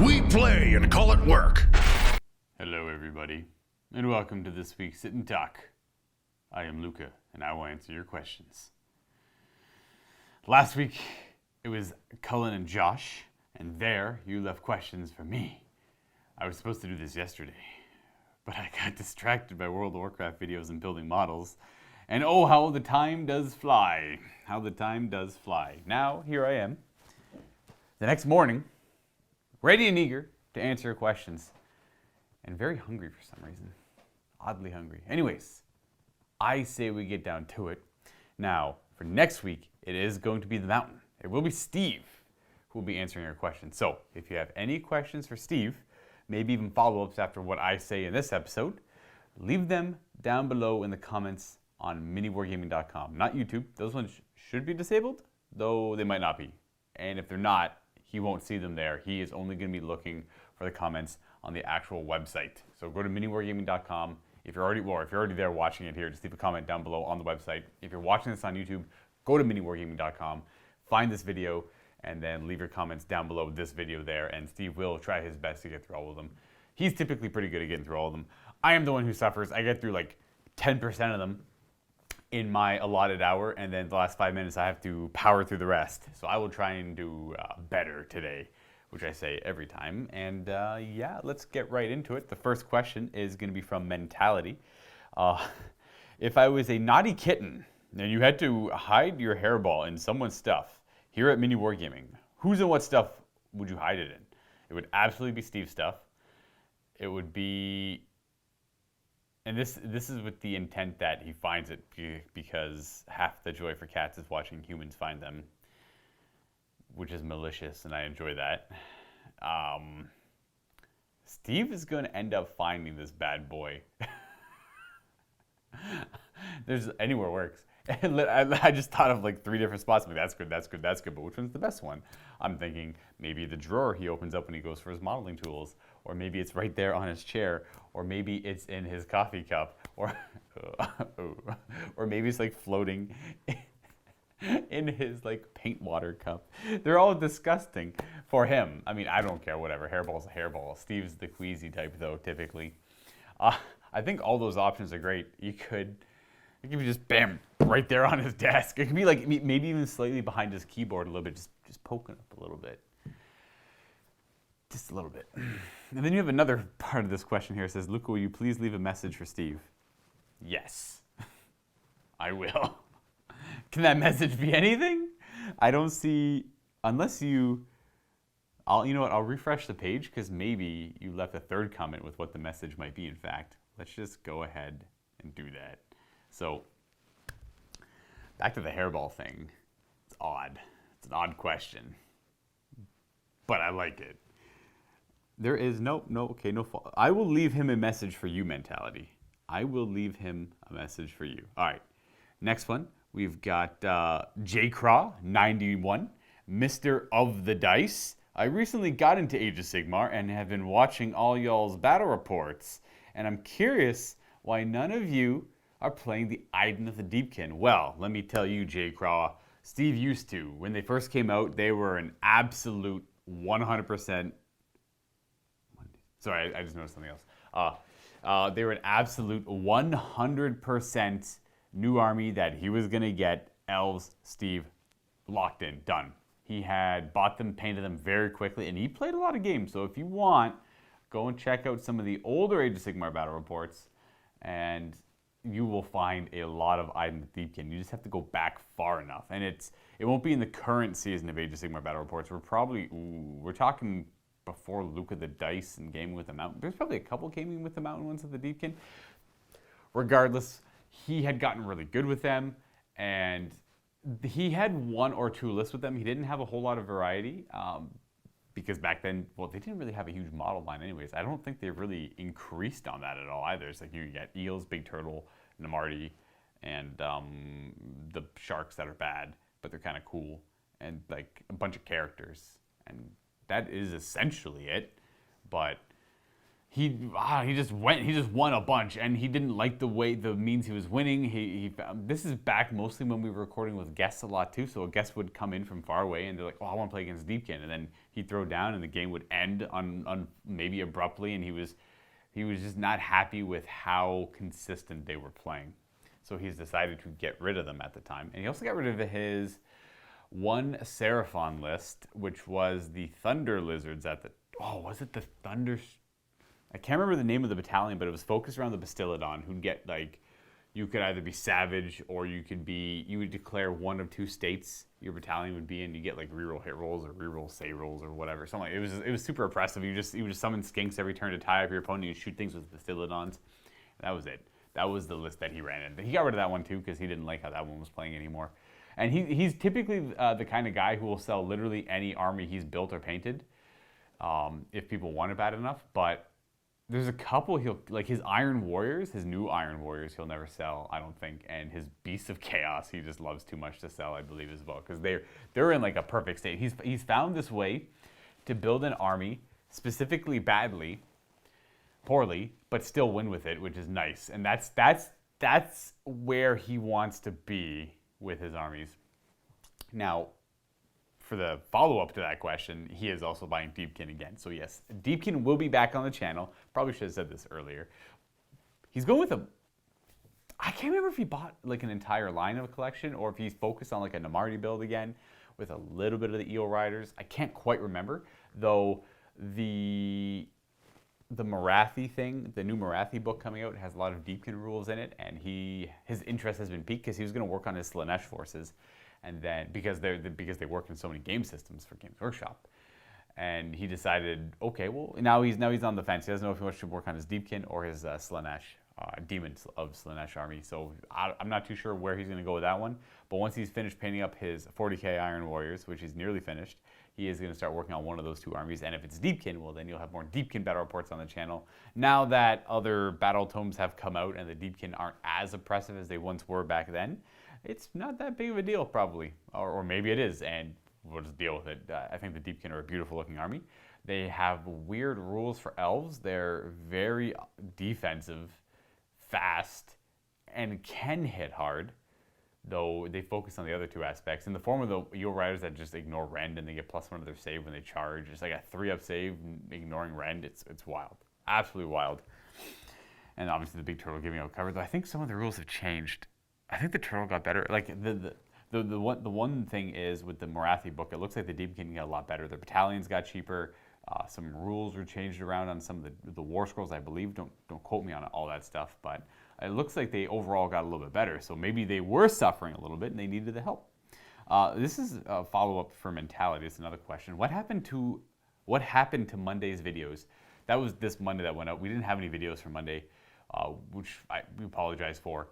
We play and call it work. Hello everybody, and welcome to this week's Sit and Talk. I am Luka, and I will answer your questions. Last week, it was Cullen and Josh, and there you left questions for me. I was supposed to do this yesterday, but I got distracted by World of Warcraft videos and building models, and oh, how the time does fly. How the time does fly. Now, here I am, the next morning, ready and eager to answer your questions, and very hungry for some reason. Oddly hungry. Anyways, I say we get down to it. Now, for next week, it is going to be the Mountain. It will be Steve who will be answering your questions. So, if you have any questions for Steve, maybe even follow-ups after what I say in this episode, leave them down below in the comments on miniwargaming.com. Not YouTube. Those ones should be disabled, though they might not be. And if they're not, he won't see them there. He is only going to be looking for the comments on the actual website. So go to miniwargaming.com. If you're already there watching it here, just leave a comment down below on the website. If you're watching this on YouTube, go to miniwargaming.com, find this video, and then leave your comments down below this video there, and Steve will try his best to get through all of them. He's typically pretty good at getting through all of them. I am the one who suffers. I get through like 10% of them in my allotted hour, and then the last 5 minutes I have to power through the rest. So I will try and do better today, which I say every time. And yeah, let's get right into it. The first question is going to be from Mentality. If I was a naughty kitten and you had to hide your hairball in someone's stuff here at Mini Wargaming, whose and what stuff would you hide it in? It would absolutely be Steve's stuff. It would be, and this is with the intent that he finds it, because half the joy for cats is watching humans find them, which is malicious, and I enjoy that. Steve is going to end up finding this bad boy. There's anywhere works. And I just thought of like 3 different spots. I'm like, that's good, that's good, that's good, but which one's the best one? I'm thinking maybe the drawer he opens up when he goes for his modeling tools, or maybe it's right there on his chair, or maybe it's in his coffee cup, or maybe it's like floating in his like paint water cup. They're all disgusting for him. I mean, I don't care, whatever. Hairball's a hairball. Steve's the queasy type though, typically. I think all those options are great. It could be just bam, right there on his desk. It could be like maybe even slightly behind his keyboard a little bit, just poking up a little bit. Just a little bit. And then you have another part of this question here. It says, Luka, will you please leave a message for Steve? Yes, I will. Can that message be anything? I don't see, unless you know what, I'll refresh the page because maybe you left a third comment with what the message might be, in fact. Let's just go ahead and do that. So, back to the hairball thing. It's odd. It's an odd question. But I like it. There is no fault. I will leave him a message for you, Mentality. I will leave him a message for you. All right. Next one. We've got JCraw91, Mr. of the Dice. I recently got into Aegis of Sigmar and have been watching all y'all's battle reports. And I'm curious why none of you are playing the Iden of the Deepkin. Well, let me tell you, JCraw, Steve used to. When they first came out, they were an absolute 100%. Sorry, I just noticed something else. They were an absolute 100% new army that he was going to get. Elves, Steve, locked in, done. He had bought them, painted them very quickly, and he played a lot of games. So if you want, go and check out some of the older Age of Sigmar battle reports, and you will find a lot of Iden the Deepkin. You just have to go back far enough. And it won't be in the current season of Age of Sigmar battle reports. We're talking before Luka the Dice and Gaming with the Mountain. There's probably a couple Gaming with the Mountain ones of the Deepkin. Regardless, he had gotten really good with them, and he had 1 or 2 lists with them. He didn't have a whole lot of variety because back then, well, they didn't really have a huge model line anyways. I don't think they really increased on that at all either. It's like you get eels, big turtle, Namarti, and the sharks that are bad, but they're kind of cool, and like a bunch of characters. And that is essentially it. But he just won a bunch, and he didn't like the means he was winning. This is back mostly when we were recording with guests a lot too. So a guest would come in from far away, and they're like, "Oh, I want to play against Deepkin," and then he'd throw down, and the game would end on maybe abruptly, and he was just not happy with how consistent they were playing. So he's decided to get rid of them at the time, and he also got rid of his one Seraphon list, which was the Thunder Lizards was it the Thunder? I can't remember the name of the battalion, but it was focused around the Bastillodon, who'd get you could either be Savage or you would declare one of two states your battalion would be in. You get reroll hit rolls or reroll save rolls or whatever. Something it was super oppressive. You would just summon skinks every turn to tie up your opponent. You shoot things with Bastillodons. That was it. That was the list that he ran in. He got rid of that one too because he didn't like how that one was playing anymore. And he's typically the kind of guy who will sell literally any army he's built or painted if people want it bad enough. But there's a couple his Iron Warriors, his new Iron Warriors, he'll never sell, I don't think, and his Beasts of Chaos he just loves too much to sell, I believe, as well, because they're in a perfect state. He's found this way to build an army specifically poorly, but still win with it, which is nice, and that's where he wants to be with his armies. Now, for the follow-up to that question, he is also buying Deepkin again. So yes, Deepkin will be back on the channel. Probably should have said this earlier. He's going with I can't remember if he bought an entire line of a collection or if he's focused on a Namarti build again with a little bit of the Eel Riders. I can't quite remember, though the Marathi thing, the new Marathi book coming out, has a lot of Deepkin rules in it, and his interest has been piqued because he was going to work on his Slanesh forces. And then because they work in so many game systems for Games Workshop, and he decided, okay, well now he's on the fence. He doesn't know if he wants to work on his Deepkin or his Slanesh Demons of Slanesh army. So I'm not too sure where he's going to go with that one. But once he's finished painting up his 40k Iron Warriors, which he's nearly finished, he is going to start working on one of those two armies. And if it's Deepkin, well then you'll have more Deepkin battle reports on the channel. Now that other battle tomes have come out and the Deepkin aren't as oppressive as they once were back then, it's not that big of a deal, probably. Or maybe it is, and we'll just deal with it. I think the Deepkin are a beautiful-looking army. They have weird rules for elves. They're very defensive, fast, and can hit hard, though they focus on the other two aspects. In the form of the Eel Riders that just ignore Rend, and they get +1 to their save when they charge. It's like a 3-up save, ignoring Rend. It's wild. Absolutely wild. And obviously the big turtle giving out cover, though I think some of the rules have changed. I think the turtle got better. The one thing is with the Marathi book, it looks like the Deepkin got a lot better. The battalions got cheaper. Some rules were changed around on some of the war scrolls, I believe. Don't quote me on all that stuff, but it looks like they overall got a little bit better. So maybe they were suffering a little bit and they needed the help. This is a follow-up for Mentality. It's another question. What happened to Monday's videos? That was this Monday that went out. We didn't have any videos for Monday, which we apologize for.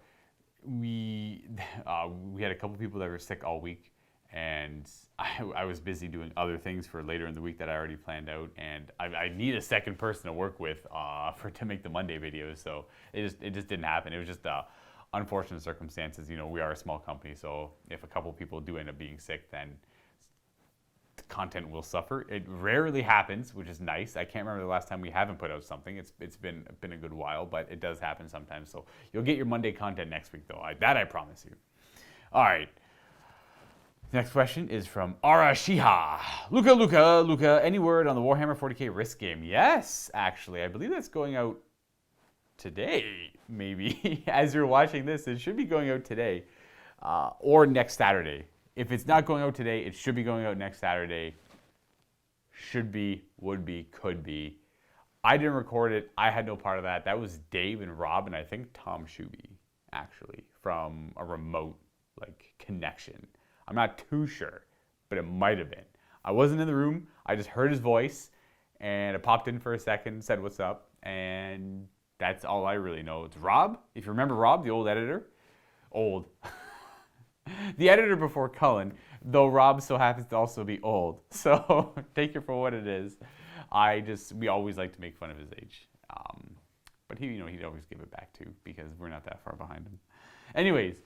We had a couple people that were sick all week, and I was busy doing other things for later in the week that I already planned out, and I need a second person to work with to make the Monday videos, so it just didn't happen. It was just unfortunate circumstances. We are a small company, so if a couple people do end up being sick, then content will suffer. It rarely happens, which is nice. I can't remember the last time we haven't put out something. It's been a good while, but it does happen sometimes. So you'll get your Monday content next week, though. That I promise you. All right. Next question is from Arashiha. Luka, any word on the Warhammer 40k Risk game? Yes, actually. I believe that's going out today, maybe. As you're watching this, it should be going out today or next Saturday. If it's not going out today, it should be going out next Saturday. Should be, would be, could be. I didn't record it. I had no part of that. That was Dave and Rob and I think Tom Shuby, actually, from a remote connection. I'm not too sure, but it might have been. I wasn't in the room. I just heard his voice, and it popped in for a second, said what's up, and that's all I really know. It's Rob. If you remember Rob, the old editor. Old. The editor before Cullen, though Rob so happens to also be old. So take it for what it is. We always like to make fun of his age. But he'd always give it back too, because we're not that far behind him. Anyways,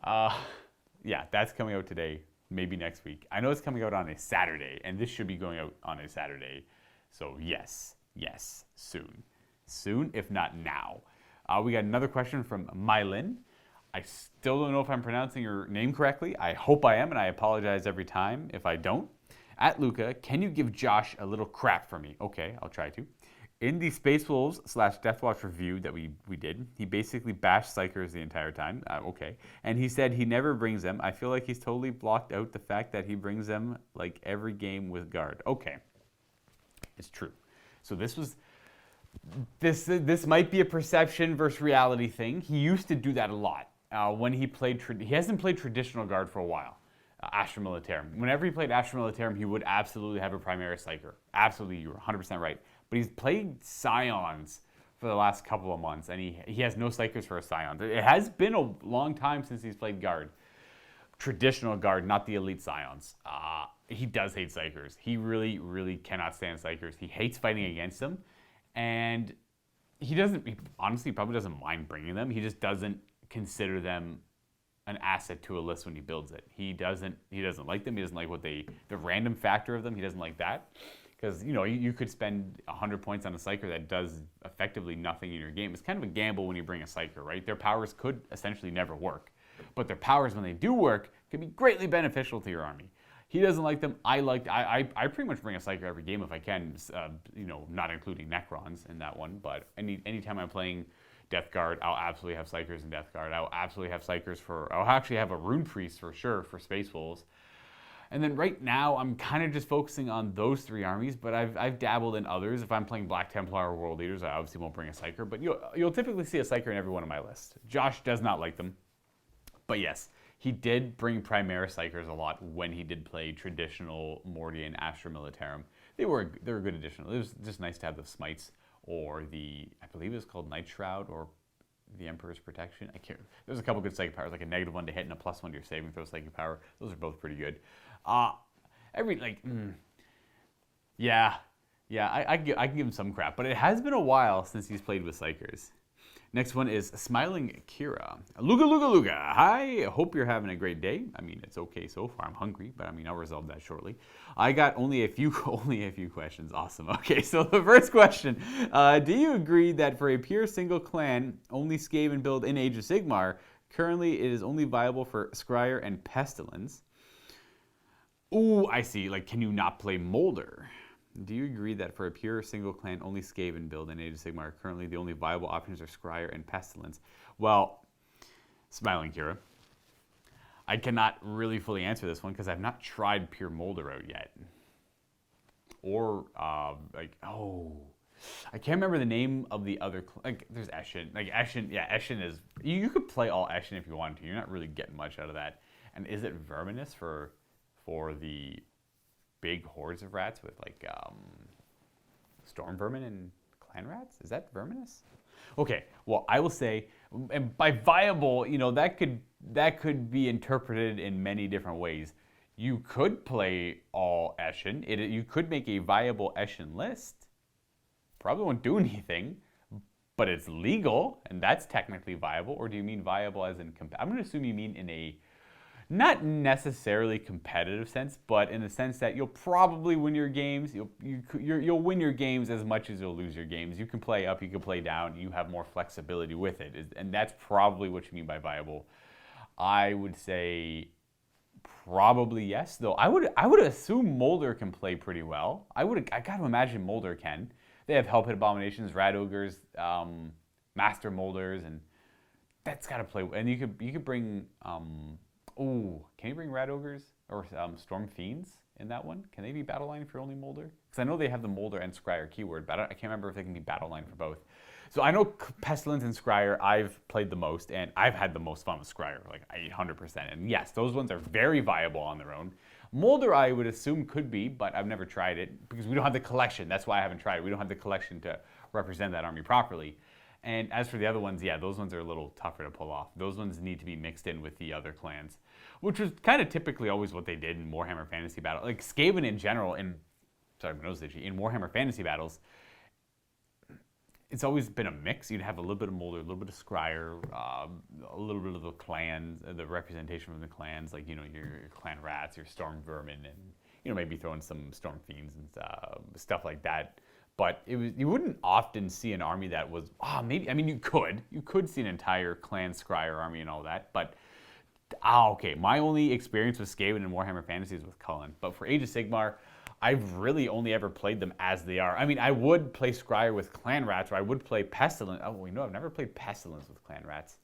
yeah, that's coming out today, maybe next week. I know it's coming out on a Saturday, and this should be going out on a Saturday. So yes, soon. soon, if not now. We got another question from Mylin. I still don't know if I'm pronouncing your name correctly. I hope I am, and I apologize every time if I don't. At Luka, can you give Josh a little crap for me? Okay, I'll try to. In the Space Wolves / Deathwatch review that we did, he basically bashed Psychers the entire time. Okay. And he said he never brings them. I feel like he's totally blocked out the fact that he brings them like every game with guard. Okay. It's true. So this might be a perception versus reality thing. He used to do that a lot. When he played, he hasn't played traditional guard for a while. Astra Militarum. Whenever he played Astra Militarum, he would absolutely have a Primaris Psyker. Absolutely, you're 100% right. But he's played Scions for the last couple of months, and he has no Psykers for a Scion. It has been a long time since he's played Guard. Traditional Guard, not the Elite Scions. He does hate Psykers. He really, really cannot stand Psykers. He hates fighting against them, and he honestly probably doesn't mind bringing them. He just doesn't consider them an asset to a list when he builds it. He doesn't like them. He doesn't like the random factor of them. He doesn't like that. Because, you could spend 100 points on a Psyker that does effectively nothing in your game. It's kind of a gamble when you bring a Psyker, right? Their powers could essentially never work. But their powers, when they do work, can be greatly beneficial to your army. He doesn't like them. I pretty much bring a Psyker every game if I can, not including Necrons in that one. But anytime I'm playing Death Guard, I'll absolutely have Psykers in Death Guard. I'll absolutely have Psykers I'll actually have a Rune Priest for sure for Space Wolves. And then right now, I'm kind of just focusing on those 3 armies, but I've dabbled in others. If I'm playing Black Templar or World Leaders, I obviously won't bring a Psyker, but you'll typically see a Psyker in every one of my lists. Josh does not like them, but yes, he did bring Primaris Psykers a lot when he did play traditional Mordian Astra Militarum. They were a good addition. It was just nice to have the Smites or I believe it was called Night Shroud or the Emperor's Protection. There's a couple good psychic powers, like a -1 to hit and a +1 to your saving throw psychic power. Those are both pretty good. I can give him some crap, but it has been a while since he's played with Psykers. Next one is Smiling Kira. Luka. Hi, hope you're having a great day. I mean, it's okay so far. I'm hungry, but I'll resolve that shortly. I got only a few questions. Awesome. Okay, so the first question, do you agree that for a pure single clan, only Skaven build in Age of Sigmar, currently it is only viable for Scryer and Pestilence? Ooh, I see. Can you not play Molder? Do you agree that for a pure single clan, only Skaven build in Age of Sigmar, currently the only viable options are Scryer and Pestilence? Well, Smiling Kira, I cannot really fully answer this one because I've not tried pure Molder out yet. Or, I can't remember the name of the other, there's Eshin. Eshin is, you could play all Eshin if you wanted to. You're not really getting much out of that. And is it Verminous for the big hordes of rats with Storm Vermin and Clan Rats? Is that Verminous? Okay, well, I will say, and by viable, that could be interpreted in many different ways. You could play all Eshin. You could make a viable Eshin list. Probably won't do anything, but it's legal, and that's technically viable. Or do you mean viable as in, I'm going to assume you mean in a not necessarily competitive sense, but in the sense that you'll probably win your games. You'll win your games as much as you'll lose your games. You can play up, you can play down. You have more flexibility with it, and that's probably what you mean by viable. I would say probably yes, though. I would assume Molder can play pretty well. I got to imagine Molder can. They have Hell Pit Abominations, Rat Ogres, Master Molders, and that's got to play. And you could bring. Can you bring Rat Ogres or Storm Fiends in that one? Can they be battle line for only Molder? Because I know they have the Molder and Scryer keyword, but I can't remember if they can be battle line for both. So I know Pestilence and Scryer I've played the most, and I've had the most fun with Scryer, 800%. And yes, those ones are very viable on their own. Molder I would assume could be, but I've never tried it because we don't have the collection. That's why I haven't tried it. We don't have the collection to represent that army properly. And as for the other ones, yeah, those ones are a little tougher to pull off. Those ones need to be mixed in with the other clans, which was kind of typically always what they did in Warhammer Fantasy Battle. Skaven in general, in Warhammer Fantasy Battles, it's always been a mix. You'd have a little bit of Molder, a little bit of Scryer, a little bit of the clans, the representation from the clans, your Clan Rats, your Storm Vermin, and maybe throw in some Storm Fiends and stuff like that. but you wouldn't often see an army that was, maybe, I mean, you could see an entire clan Scryer army and all that, but, okay, my only experience with Skaven and Warhammer Fantasy is with Cullen, but for Age of Sigmar, I've really only ever played them as they are. I mean, I would play Scryer with Clan Rats, or I would play Pestilence. Oh, I've never played Pestilence with Clan Rats.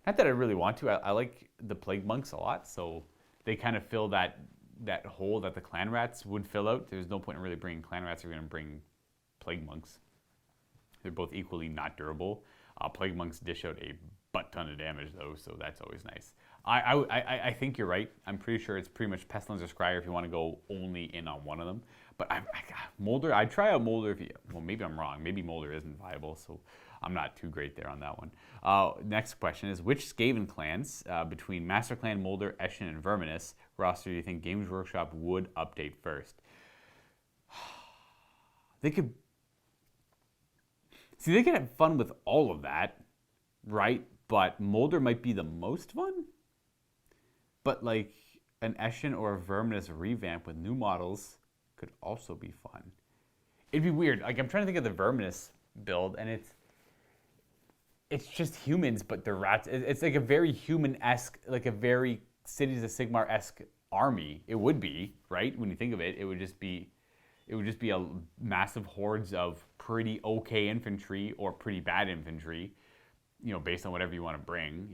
Not that I really want to. I like the Plague Monks a lot, so they kind of fill that hole that the Clan Rats would fill out. There's no point in really bringing Clan Rats if you're going to bring Plague Monks. They're both equally not durable. Plague Monks dish out a butt ton of damage, though, so that's always nice. I think you're right. I'm pretty sure it's pretty much Pestilence or Scryer if you want to go only in on one of them. But Molder, I'd try out Molder if you, well, maybe I'm wrong. Maybe Molder isn't viable, so I'm not too great there on that one. Next question is, which Skaven clans between Master Clan, Molder, Eshin, and Verminus roster do you think Games Workshop would update first? They could have fun with all of that, right? But Molder might be the most fun. But like an Eshin or a Verminus revamp with new models could also be fun. It'd be weird. Like, I'm trying to think of the Verminus build, and it's just humans, but they're rats. It's like a very human-esque, like a very Cities of Sigmar-esque army. It would be, right? When you think of it, it would just be a massive hordes of pretty okay infantry or pretty bad infantry, based on whatever you want to bring,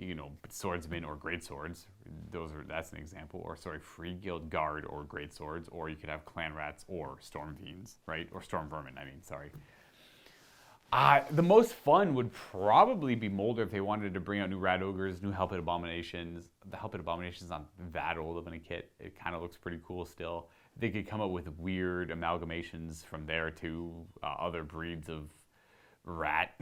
swordsmen or great swords. That's an example. Or free guild guard or great swords, or you could have clan rats or storm fiends, right? Or storm vermin. The most fun would probably be Molder if they wanted to bring out new rat ogres, new helped abominations. The helped abominations not that old of a kit. It kind of looks pretty cool still. They could come up with weird amalgamations from there to other breeds of rat.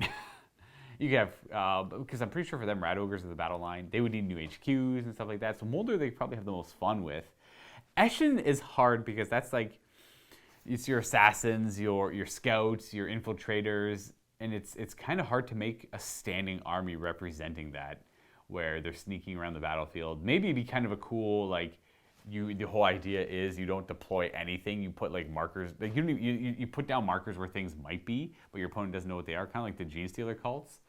You could have, because I'm pretty sure for them, Rat Ogres are the battle line. They would need new HQs and stuff like that. So Molder, they probably have the most fun with. Eshin is hard because that's like, it's your assassins, your scouts, your infiltrators, and it's kind of hard to make a standing army representing that, where they're sneaking around the battlefield. Maybe it'd be kind of a cool, like, the whole idea is you don't deploy anything. You put like markers, like you put down markers where things might be, but your opponent doesn't know what they are, kind of like the Gene Stealer cults.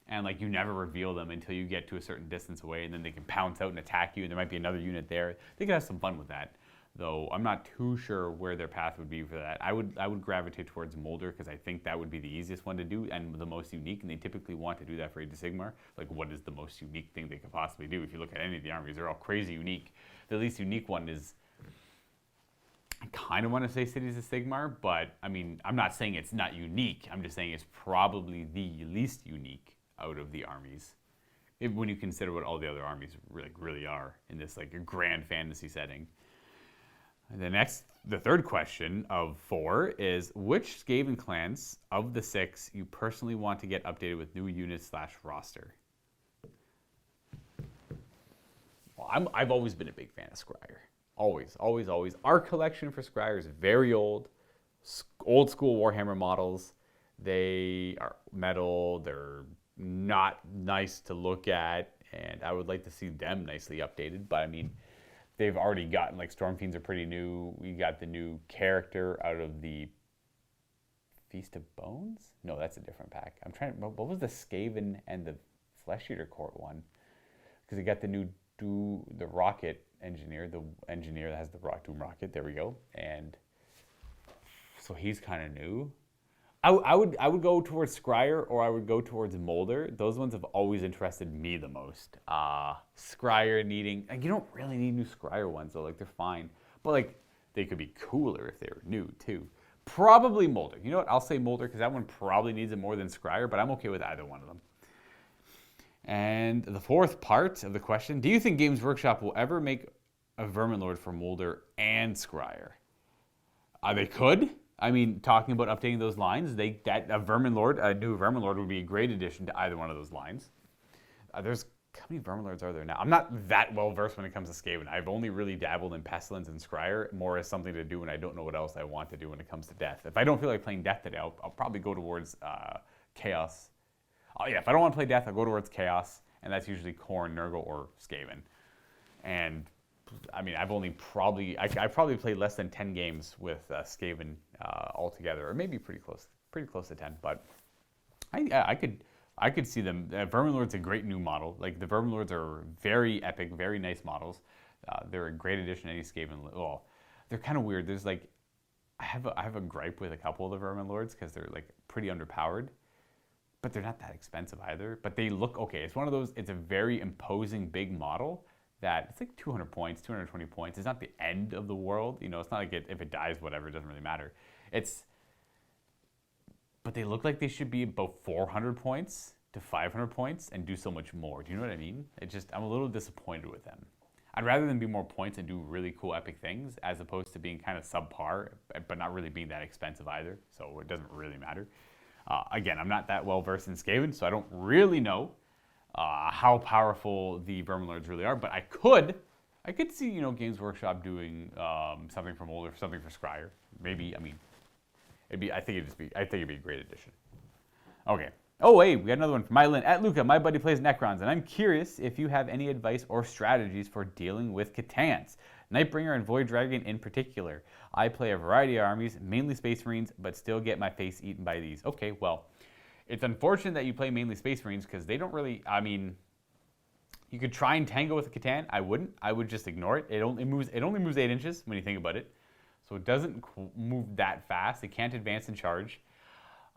And like you never reveal them until you get to a certain distance away, and then they can pounce out and attack you, and there might be another unit there. They could have some fun with that, though I'm not too sure where their path would be for that. I would gravitate towards Molder because I think that would be the easiest one to do and the most unique, and they typically want to do that for Age of Sigmar. Like, what is the most unique thing they could possibly do? If you look at any of the armies, they're all crazy unique. The least unique one is, I kind of want to say Cities of Sigmar, but I mean, I'm not saying it's not unique. I'm just saying it's probably the least unique out of the armies, when you consider what all the other armies really are in this like a grand fantasy setting. The third question of 4 is, which Skaven clans of the 6 you personally want to get updated with new units / roster? Well, I've always been a big fan of Scryer. Always. Our collection for Scryer is very old school Warhammer models. They are metal, they're not nice to look at, and I would like to see them nicely updated, but I mean, they've already gotten, like, Storm Fiends are pretty new. We got the new character out of the Feast of Bones? No, that's a different pack. I'm trying to remember, what was the Skaven and the Flesh Eater Court one? Because they got the new the rocket engineer, the engineer that has the Doom rocket, there we go. And so he's kind of new. I would go towards Scryer, or I would go towards Molder. Those ones have always interested me the most. Scryer needing, like, you don't really need new Scryer ones though, like, they're fine. But like, they could be cooler if they were new too. Probably Molder. You know what, I'll say Molder because that one probably needs it more than Scryer, but I'm okay with either one of them. And the fourth part of the question, do you think Games Workshop will ever make a Verminlord for Molder and Scryer? They could. I mean, talking about updating those lines, a new Verminlord would be a great addition to either one of those lines. How many Verminlords are there now? I'm not that well versed when it comes to Skaven. I've only really dabbled in Pestilence and Scryer, more as something to do when I don't know what else I want to do when it comes to Death. If I don't feel like playing Death today, I'll probably go towards Chaos. Oh yeah, if I don't want to play Death, I'll go towards Chaos, and that's usually Khorne, Nurgle, or Skaven. And I mean, I've only probably I probably played less than 10 games with Skaven altogether, or maybe pretty close to 10. But I could see them. Vermin Lord's a great new model. Like the Vermin Lords are very epic, very nice models. They're a great addition to any Skaven. Well, they're kind of weird. There's like I have a gripe with a couple of the Vermin Lords because they're like pretty underpowered, but they're not that expensive either. But they look okay. It's one of those. It's a very imposing big model that it's like 200 points, 220 points. It's not the end of the world. You know, it's not like if it dies, whatever. It doesn't really matter. But they look like they should be about 400 points to 500 points and do so much more. Do you know what I mean? I'm a little disappointed with them. I'd rather than be more points and do really cool epic things as opposed to being kind of subpar, but not really being that expensive either. So it doesn't really matter. Again, I'm not that well versed in Skaven, so I don't really know how powerful the Vermin Lords really are. But I could see, you know, Games Workshop doing something from Old or something for Scryer. Maybe, I mean, I think it'd be a great addition. Okay. Oh, hey, we got another one from Mylin. At Luka, my buddy plays Necrons, and I'm curious if you have any advice or strategies for dealing with Catans, Nightbringer and Void Dragon in particular. I play a variety of armies, mainly Space Marines, but still get my face eaten by these. Okay, well, it's unfortunate that you play mainly Space Marines because they don't really, I mean, you could try and tango with a Catan. I wouldn't. I would just ignore it. It only moves 8 inches when you think about it. So it doesn't move that fast. It can't advance and charge.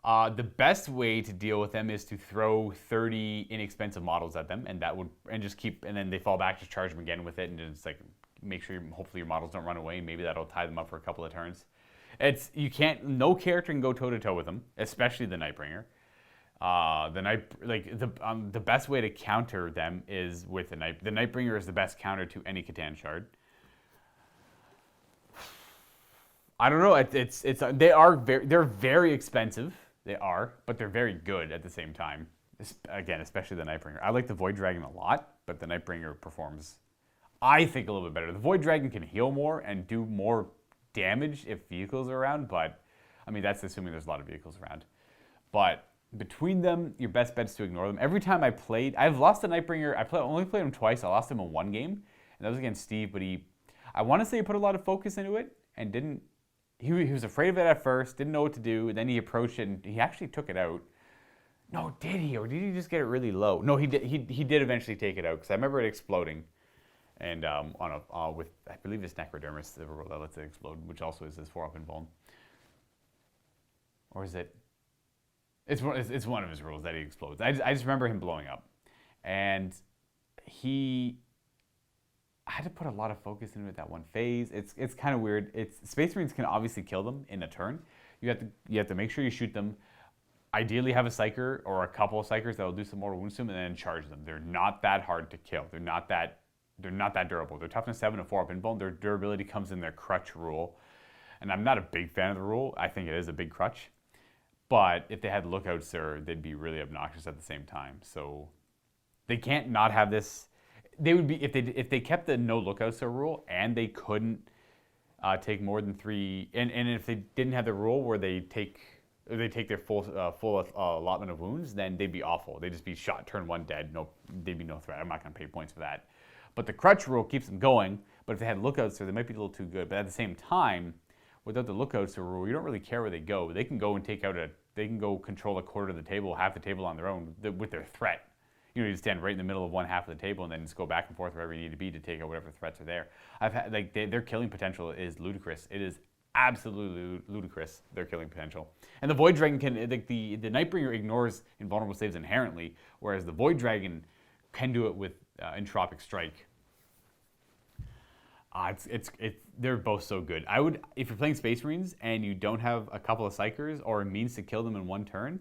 The best way to deal with them is to throw 30 inexpensive models at them, and then they fall back, just charge them again with it, and just like make sure hopefully your models don't run away. Maybe that'll tie them up for a couple of turns. No character can go toe to toe with them, especially the Nightbringer. The best way to counter them is with the Night. The Nightbringer is the best counter to any Catan shard. I don't know. They're very expensive. They are, but they're very good at the same time. Again, especially the Nightbringer. I like the Void Dragon a lot, but the Nightbringer performs, I think, a little bit better. The Void Dragon can heal more and do more damage if vehicles are around, but I mean that's assuming there's a lot of vehicles around. But between them, your best bet is to ignore them. Every time I've lost the Nightbringer. I only played him twice. I lost him in one game, and that was against Steve. But I want to say he put a lot of focus into it and didn't. He was afraid of it at first, didn't know what to do, and then he approached it, and he actually took it out. No, did he? Or did he just get it really low? No, he did. He did eventually take it out, because I remember it exploding. And with, I believe it's Necrodermis, the rule that lets it explode, which also is his 4-up invuln. Or is it? It's one of his rules that he explodes. I just remember him blowing up. And I had to put a lot of focus into it that one phase. It's kind of weird. Space Marines can obviously kill them in a turn. You have to make sure you shoot them. Ideally, have a Psyker or a couple of Psykers that will do some mortal wounds to them, and then charge them. They're not that hard to kill. They're not that durable. They're toughness 7 and 4-up invuln. Their durability comes in their crutch rule, and I'm not a big fan of the rule. I think it is a big crutch, but if they had lookouts there, they'd be really obnoxious at the same time. So they can't not have this. They would be if they kept the no lookouts rule and they couldn't take more than 3, and if they didn't have the rule where they take their full allotment of wounds, then they'd be awful. They'd just be shot, turn 1 dead. No, they'd be no threat. I'm not going to pay points for that. But the crutch rule keeps them going. But if they had lookouts there, they might be a little too good. But at the same time, without the lookouts rule, you don't really care where they go. They can go and they can go control a quarter of the table, half the table on their own with their threat. You know, you stand right in the middle of one half of the table and then just go back and forth wherever you need to be to take out whatever threats are there. Their killing potential is ludicrous. It is absolutely ludicrous, their killing potential. And the Void Dragon the Nightbringer ignores invulnerable saves inherently, whereas the Void Dragon can do it with Entropic Strike. They're both so good. I would, if you're playing Space Marines and you don't have a couple of Psykers or a means to kill them in one turn,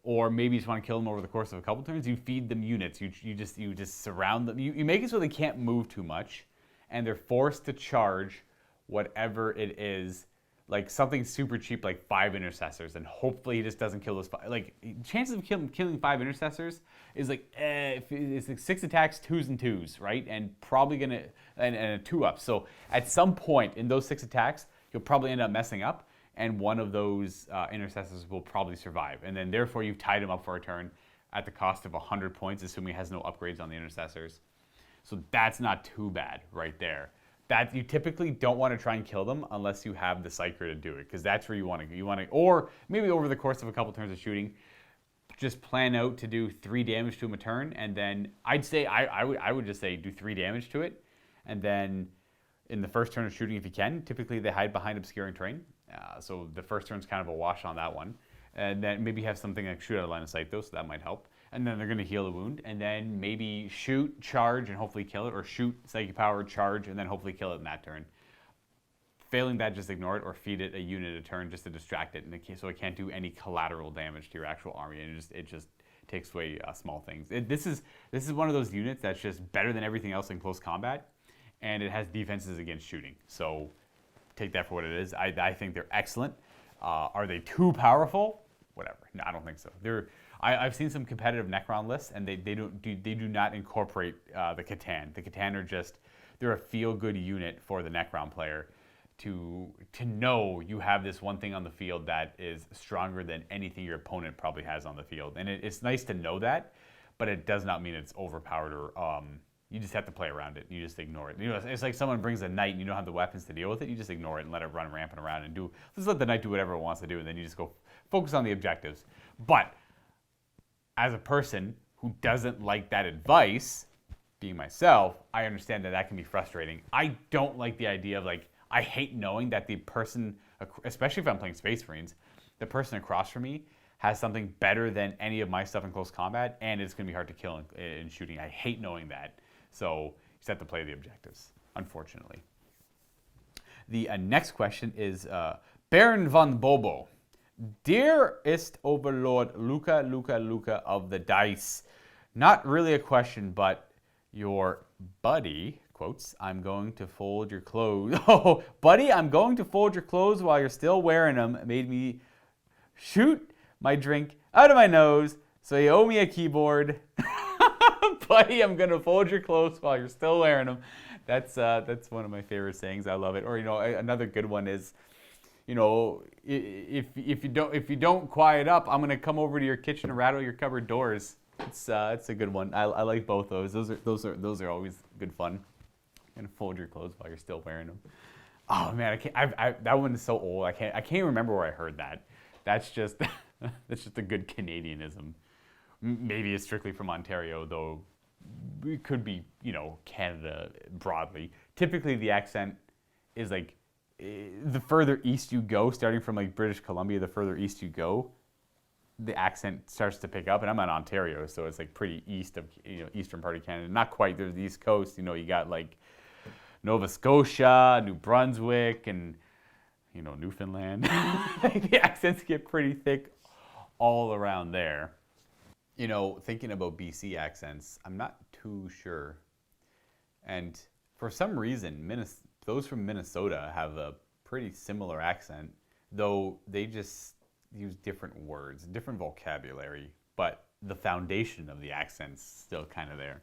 or maybe you just want to kill them over the course of a couple turns, you feed them units. You just surround them. You make it so they can't move too much, and they're forced to charge whatever it is, like something super cheap like 5 intercessors, and hopefully he just doesn't kill those 5. Like chances of killing 5 intercessors is like it's like 6 attacks, 2s and 2s, right? And probably gonna and a 2-up. So at some point in those 6 attacks, you'll probably end up messing up, and one of those intercessors will probably survive. And then therefore you've tied him up for a turn at the cost of 100 points, assuming he has no upgrades on the intercessors. So that's not too bad right there. that you typically don't want to try and kill them unless you have the Psyker to do it, because that's where you want to, or maybe over the course of a couple turns of shooting, just plan out to do 3 damage to him a turn, and then I'd say I would just say do 3 damage to it, and then in the first turn of shooting, if you can, typically they hide behind obscuring terrain, so the first turn's kind of a wash on that one, and then maybe have something like shoot out of line of sight though, so that might help. And then they're going to heal the wound, and then maybe shoot, charge, and hopefully kill it, or shoot, psychic power, charge, and then hopefully kill it in that turn. Failing that, just ignore it, or feed it a unit a turn just to distract it, so it can't do any collateral damage to your actual army, and it just takes away small things. This is one of those units that's just better than everything else in close combat, and it has defenses against shooting. So take that for what it is. I think they're excellent. Are they too powerful? Whatever. No, I don't think so. I've seen some competitive Necron lists, and they do not incorporate the Catan. The Catan are they're a feel-good unit for the Necron player to know you have this one thing on the field that is stronger than anything your opponent probably has on the field. And it's nice to know that, but it does not mean it's overpowered or you just have to play around it. You just ignore it. It's like someone brings a knight and you don't have the weapons to deal with it. You just ignore it and let it run rampant around and just let the knight do whatever it wants to do, and then you just go focus on the objectives. But as a person who doesn't like that advice, being myself, I understand that can be frustrating. I don't like the idea of I hate knowing that the person, especially if I'm playing Space Marines, the person across from me has something better than any of my stuff in close combat, and it's going to be hard to kill in shooting. I hate knowing that. So you just have to play the objectives, unfortunately. The next question is Baron von Bobo. Dearest Overlord Luka of the Dice. Not really a question, but your buddy, quotes, I'm going to fold your clothes. Oh, buddy, I'm going to fold your clothes while you're still wearing them. Made me shoot my drink out of my nose, so you owe me a keyboard. Buddy, I'm going to fold your clothes while you're still wearing them. That's one of my favorite sayings. I love it. Or, another good one is, if you don't quiet up, I'm gonna come over to your kitchen and rattle your cupboard doors. It's a good one. I like both those. Those are always good fun. And fold your clothes while you're still wearing them. Oh man, I can't. That one is so old. I can't remember where I heard that. That's just that's just a good Canadianism. Maybe it's strictly from Ontario, though. It could be Canada broadly. Typically, the accent is the further east you go, starting from British Columbia, the further east you go, the accent starts to pick up. And I'm in Ontario, so it's pretty east of eastern part of Canada. Not quite. There's the East Coast. You got Nova Scotia, New Brunswick, and Newfoundland. The accents get pretty thick all around there. Thinking about BC accents, I'm not too sure. And for some reason, those from Minnesota have a pretty similar accent, though they just use different words, different vocabulary, but the foundation of the accent's still kind of there.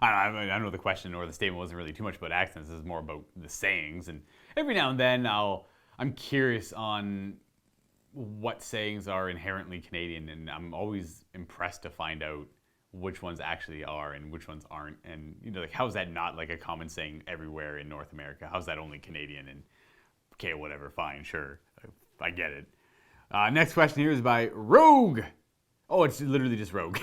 I know the question or the statement wasn't really too much about accents. It's more about the sayings, and every now and then I'm curious on what sayings are inherently Canadian, and I'm always impressed to find out which ones actually are and which ones aren't. And how is that not a common saying everywhere in North America? How's that only Canadian? And okay, whatever, fine, sure, I get it. Next question here is by Rogue. Oh, it's literally just Rogue.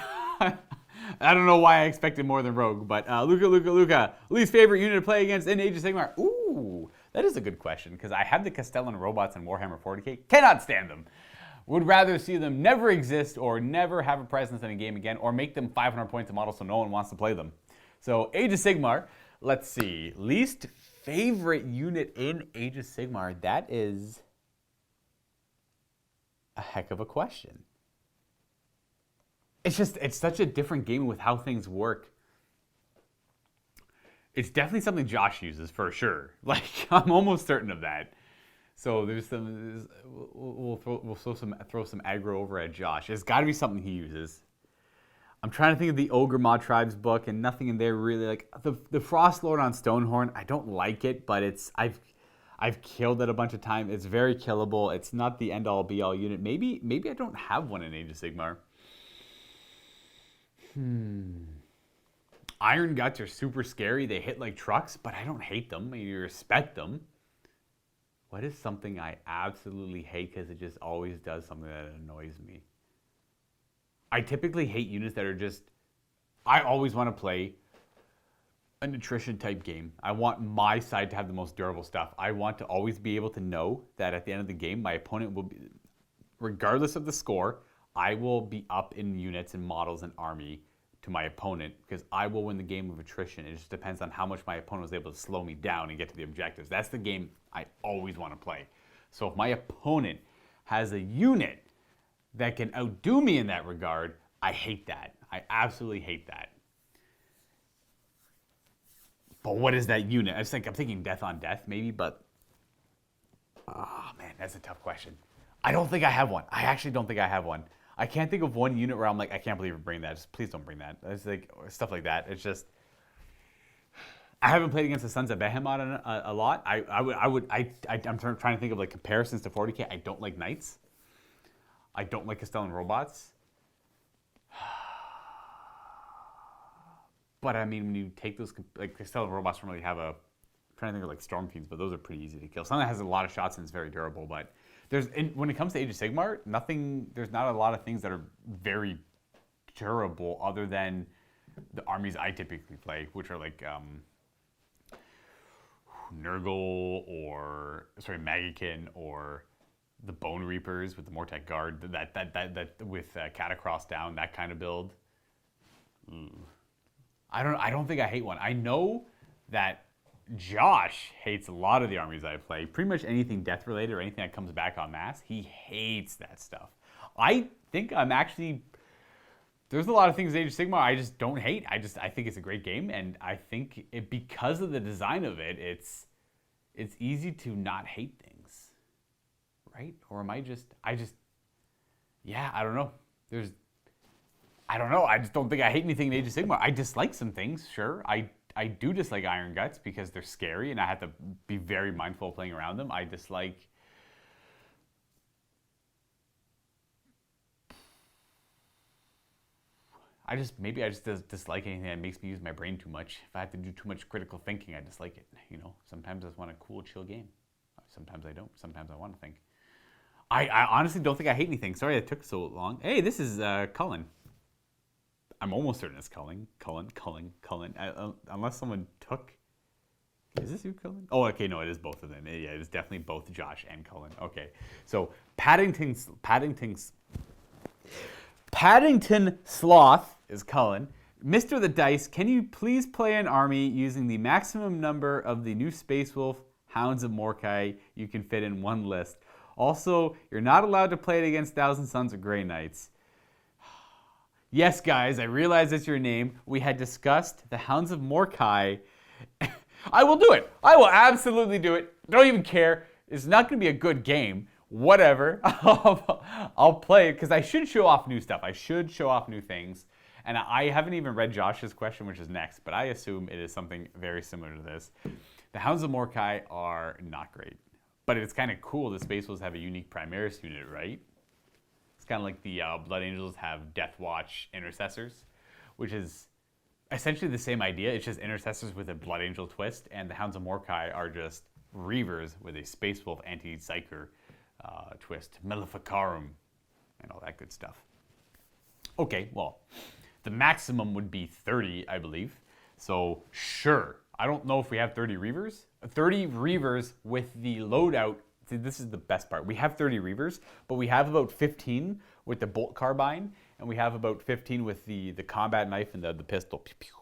I don't know why I expected more than Rogue, but Luka. Least favorite unit to play against in Age of Sigmar? Ooh, that is a good question, because I have the Castellan robots in Warhammer 40k. Cannot stand them. Would rather see them never exist or never have a presence in a game again, or make them 500 points a model so no one wants to play them. So Age of Sigmar, let's see. Least favorite unit in Age of Sigmar? That is a heck of a question. It's such a different game with how things work. It's definitely something Josh uses for sure. I'm almost certain of that. So there's we'll throw some aggro over at Josh. It's got to be something he uses. I'm trying to think of the Ogre Mod Tribes book, and nothing in there really the Frost Lord on Stonehorn. I don't like it, but I've killed it a bunch of times. It's very killable. It's not the end all be all unit. Maybe I don't have one in Age of Sigmar. Iron Guts are super scary. They hit like trucks, but I don't hate them. You respect them. What is something I absolutely hate because it just always does something that annoys me? I typically hate units that are just... I always want to play an attrition type game. I want my side to have the most durable stuff. I want to always be able to know that at the end of the game, my opponent will be, regardless of the score, I will be up in units and models and army to my opponent because I will win the game of attrition. It just depends on how much my opponent was able to slow me down and get to the objectives. That's the game I always want to play. So if my opponent has a unit that can outdo me in that regard, I hate that. I absolutely hate that. But what is that unit? I'm thinking death on death maybe, but oh man, that's a tough question. I don't think I have one. I actually don't think I have one. I can't think of one unit where I'm like, I can't believe you're bringing that. Just please don't bring that. It's like stuff like that. It's just I haven't played against the Sons of Behemoth a lot. I'm trying to think of like comparisons to 40k. I don't like Knights. I don't like Castellan robots. But I mean, when you take those, like Castellan robots don't really have a, I'm trying to think of like Storm Fiends, but those are pretty easy to kill. Something that has a lot of shots and is very durable, but when it comes to Age of Sigmar, there's not a lot of things that are very durable other than the armies I typically play, which are like Nurgle or, Magican or the Bone Reapers with the Mortek Guard, that with Catacross down, that kind of build. I don't think I hate one. I know that Josh hates a lot of the armies I play. Pretty much anything death related or anything that comes back en masse, he hates that stuff. I think I'm actually... There's a lot of things in Age of Sigmar I just don't hate. I think it's a great game, and I think because of the design of it, it's easy to not hate things, right? Or am I just... Yeah, I don't know. I don't know. I just don't think I hate anything in Age of Sigmar. I dislike some things, sure. I do dislike Iron Guts because they're scary and I have to be very mindful of playing around them. I dislike... Maybe I just dislike anything that makes me use my brain too much. If I have to do too much critical thinking, I dislike it. You know, sometimes I just want a cool, chill game. Sometimes I don't. Sometimes I want to think. I honestly don't think I hate anything. Sorry it took so long. Hey, this is Cullen. I'm almost certain it's Cullen. Unless someone took... Is this you, Cullen? Oh, okay, no, it is both of them. Yeah, it is definitely both Josh and Cullen. Okay, so Paddington Sloth is Cullen. Mr. the Dice, can you please play an army using the maximum number of the new Space Wolf Hounds of Mordecai you can fit in one list? Also, you're not allowed to play it against Thousand Sons of Grey Knights. Yes, guys, I realize it's your name. We had discussed the Hounds of Mordecai. I will do it. I will absolutely do it. Don't even care. It's not going to be a good game. Whatever. I'll play it because I should show off new stuff. I should show off new things. And I haven't even read Josh's question, which is next, but I assume it is something very similar to this. The Hounds of Mordecai are not great, but it's kind of cool. The Space Wolves have a unique Primaris unit, right? It's kind of like the Blood Angels have Death Watch Intercessors, which is essentially the same idea. It's just Intercessors with a Blood Angel twist, and the Hounds of Mordecai are just Reavers with a Space Wolf anti-Psyker twist, Maleficarum, and all that good stuff. Okay, well, the maximum would be 30, I believe. So, sure. I don't know if we have 30 Reavers. 30 Reavers with the loadout. See, this is the best part. We have 30 Reavers, but we have about 15 with the bolt carbine, and we have about 15 with the combat knife and the pistol. Pew, pew.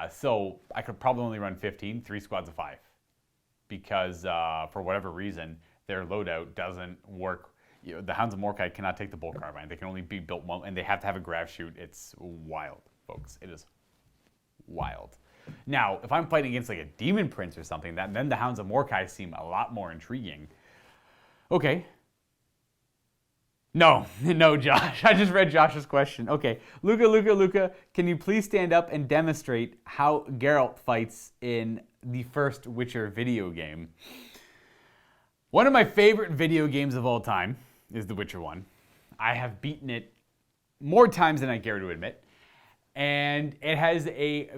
So I could probably only run 15, 3 squads of 5. Because for whatever reason, their loadout doesn't work. You know, the Hounds of Mordecai cannot take the bolt carbine. They can only be built one, and they have to have a grav shoot. It's wild, folks. It is wild. Now, if I'm fighting against like a Demon Prince or something, then the Hounds of Mordecai seem a lot more intriguing. Okay. No, Josh. I just read Josh's question. Okay. Luka, can you please stand up and demonstrate how Geralt fights in the first Witcher video game? One of my favorite video games of all time is The Witcher 1. I have beaten it more times than I care to admit. And it has a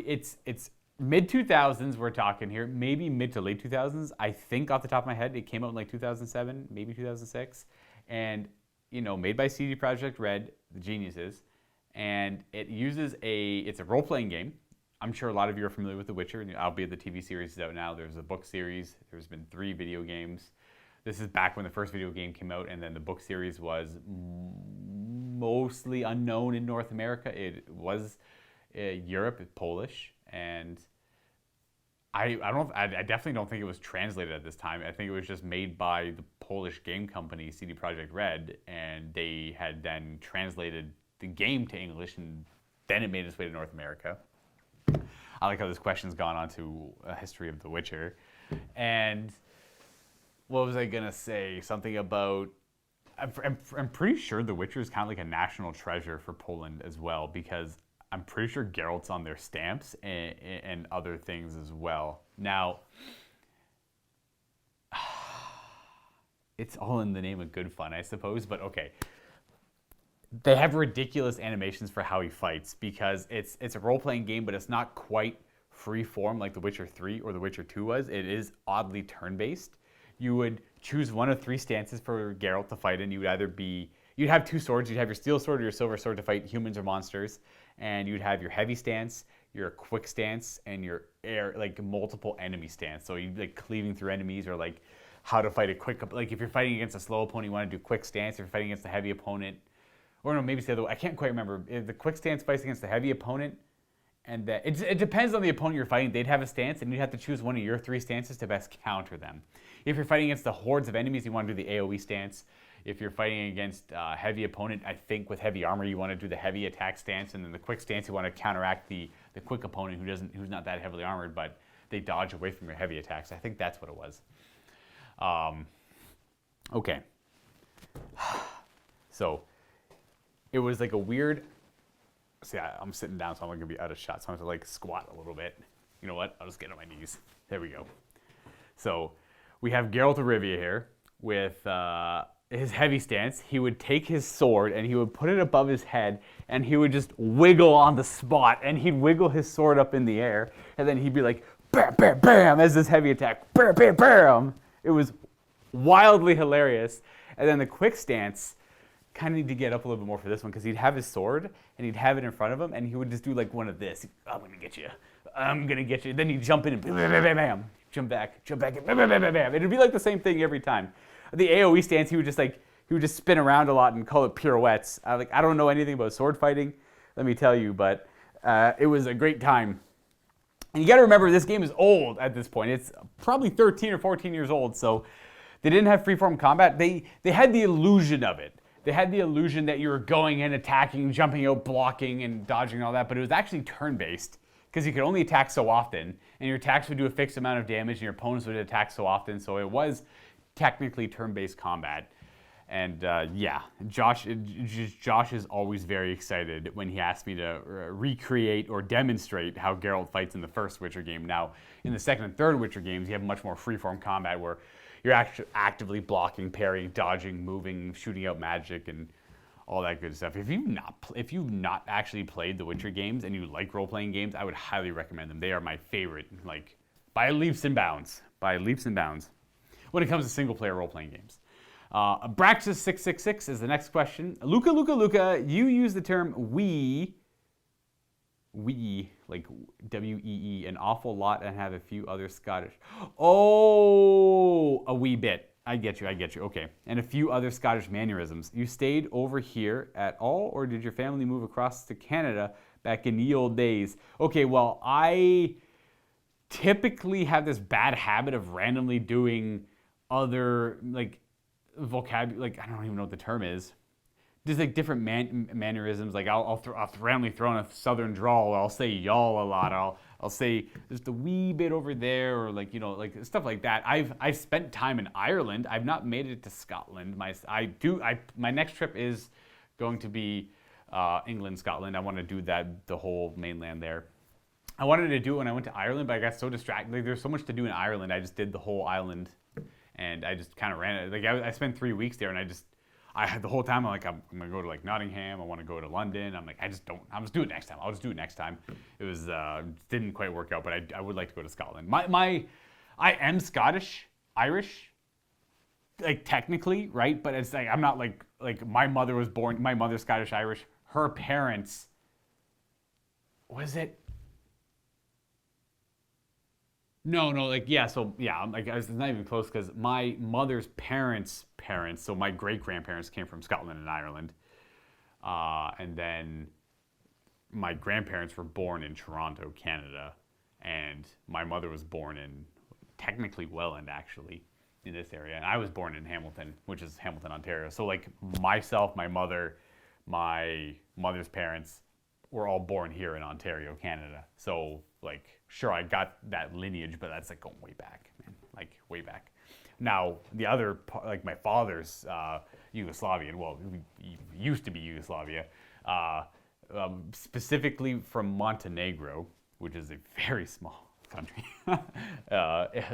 it's mid 2000s we're talking here, maybe mid to late 2000s. I think off the top of my head it came out in like 2007, maybe 2006, and made by CD Projekt Red, the geniuses, and it's a role-playing game. I'm sure a lot of you are familiar with The Witcher, albeit the TV series is out now. There's a book series. There's been 3 video games. This is back when the first video game came out, and then the book series was mostly unknown in North America. It was Europe, Polish, and I definitely don't think it was translated at this time. I think it was just made by the Polish game company CD Projekt Red, and they had then translated the game to English, and then it made its way to North America. I like how this question's gone on to a history of The Witcher. And what was I gonna say? Something about I'm pretty sure The Witcher is kind of like a national treasure for Poland as well, because I'm pretty sure Geralt's on their stamps and other things as well. Now, it's all in the name of good fun, I suppose, but okay. They have ridiculous animations for how he fights, because it's a role-playing game, but it's not quite free-form like The Witcher 3 or The Witcher 2 was. It is oddly turn-based. You would choose one of 3 stances for Geralt to fight in. You'd have 2 swords. You'd have your steel sword or your silver sword to fight humans or monsters, and you'd have your heavy stance, your quick stance, and your multiple enemy stance. So you'd be cleaving through enemies, or how to fight a quick, if you're fighting against a slow opponent, you want to do quick stance. If you're fighting against a heavy opponent, or no, maybe it's the other way. I can't quite remember. If the quick stance fights against the heavy opponent, and it depends on the opponent you're fighting. They'd have a stance, and you'd have to choose one of your 3 stances to best counter them. If you're fighting against the hordes of enemies, you want to do the AoE stance. If you're fighting against a heavy opponent, I think with heavy armor, you want to do the heavy attack stance, and then the quick stance, you want to counteract the quick opponent who's not that heavily armored, but they dodge away from your heavy attacks. I think that's what it was. Okay. So it was like a weird. See, I'm sitting down, so I'm going to be out of shot. So I'm going to squat a little bit. You know what? I'll just get on my knees. There we go. So we have Geralt of Rivia here with his heavy stance. He would take his sword and he would put it above his head, and he would just wiggle on the spot, and he'd wiggle his sword up in the air, and then he'd be like, bam, bam, bam, as this heavy attack, bam, bam, bam. It was wildly hilarious. And then the quick stance, kind of need to get up a little bit more for this one, because he'd have his sword and he'd have it in front of him, and he would just do one of this. I'm gonna get you. I'm gonna get you. Then he'd jump in and bam, bam, bam, bam. Jump back, and bam, bam, bam, bam, bam. It'd be the same thing every time. The AoE stance, he would just spin around a lot and call it pirouettes. I don't know anything about sword fighting, let me tell you, but it was a great time. And you got to remember, this game is old at this point. It's probably 13 or 14 years old, so they didn't have freeform combat. They had the illusion of it. They had the illusion that you were going in, attacking, jumping out, blocking, and dodging and all that, but it was actually turn-based, because you could only attack so often, and your attacks would do a fixed amount of damage, and your opponents would attack so often, so it was technically turn-based combat. And yeah, Josh is always very excited when he asks me to recreate or demonstrate how Geralt fights in the first Witcher game. Now, in the second and third Witcher games, you have much more freeform combat where you're actually actively blocking, parrying, dodging, moving, shooting out magic, and all that good stuff. If you've not actually played the Witcher games and you like role-playing games, I would highly recommend them. They are my favorite, by leaps and bounds. By leaps and bounds. When it comes to single-player role-playing games. Abraxas666 is the next question. Luka, you use the term we, like W-E-E, an awful lot, and have a few other Scottish. Oh, a wee bit. I get you, okay. And a few other Scottish mannerisms. You stayed over here at all, or did your family move across to Canada back in the old days? Okay, well, I typically have this bad habit of randomly doing other, vocabulary, I don't even know what the term is. Just different mannerisms. I'll randomly throw in a southern drawl. I'll say y'all a lot. I'll say just a wee bit over there, or stuff like that. I've spent time in Ireland. I've not made it to Scotland. My next trip is going to be England, Scotland. I want to do the whole mainland there. I wanted to do it when I went to Ireland, but I got so distracted. There's so much to do in Ireland. I just did the whole island, and I just kind of ran it. I spent 3 weeks there, and the whole time I'm like, I'm gonna go to like Nottingham. I want to go to London. I'm like, I'll just do it next time. I'll just do it next time. It was didn't quite work out, but I would like to go to Scotland. I am Scottish, Irish, like technically, right? But it's like I'm not like my mother's Scottish Irish. Her parents, was it? No, like, yeah, so, yeah, like, it's not even close, because my mother's parents, so my great-grandparents came from Scotland and Ireland, and then my grandparents were born in Toronto, Canada, and my mother was born in, technically, Welland, actually, in this area, and I was born in Hamilton, which is Hamilton, Ontario, so, like, myself, my mother's parents were all born here in Ontario, Canada, so, like, sure, I got that lineage, but that's like going way back, man. Like way back. Now, the other, like my father's Yugoslavian, well, he used to be Yugoslavia, specifically from Montenegro, which is a very small country,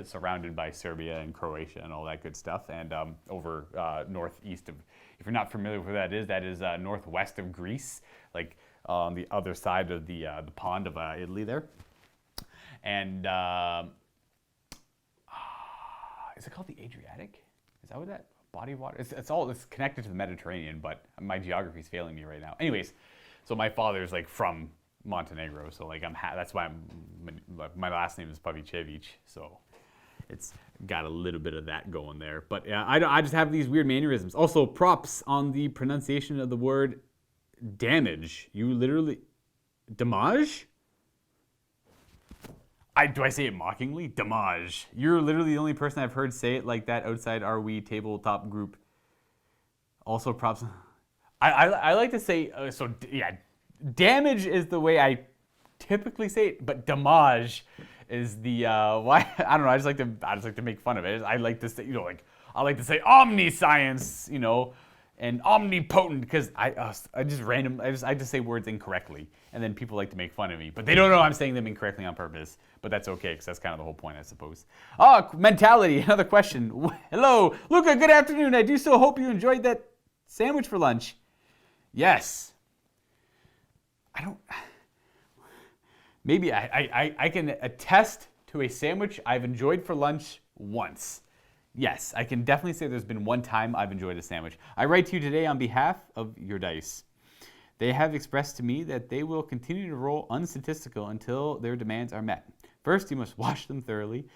surrounded by Serbia and Croatia and all that good stuff, and over northeast of, if you're not familiar with what that is northwest of Greece, like on the other side of the pond of Italy there. And is it called the Adriatic? Is that what that body of water? It's connected to the Mediterranean, but my geography is failing me right now. Anyways, so my father's like from Montenegro, so like that's why my last name is Pavicevic, so it's got a little bit of that going there. But I just have these weird mannerisms. Also, props on the pronunciation of the word damage. You literally damage. Do I say it mockingly? Damage. You're literally the only person I've heard say it like that outside our wee tabletop group. Also, props. I like to say, damage is the way I typically say it, but damage is the why. I don't know. I just like to make fun of it. I like to say, I like to say omniscience, and omnipotent, because I just say words incorrectly, and then people like to make fun of me, but they don't know I'm saying them incorrectly on purpose. But that's okay, because that's kind of the whole point, I suppose. Mentality, another question. Hello, Luka, good afternoon. I do so hope you enjoyed that sandwich for lunch. Yes. Maybe I can attest to a sandwich I've enjoyed for lunch once. Yes, I can definitely say there's been one time I've enjoyed a sandwich. I write to you today on behalf of your dice. They have expressed to me that they will continue to roll unstatistical until their demands are met. First, you must wash them thoroughly.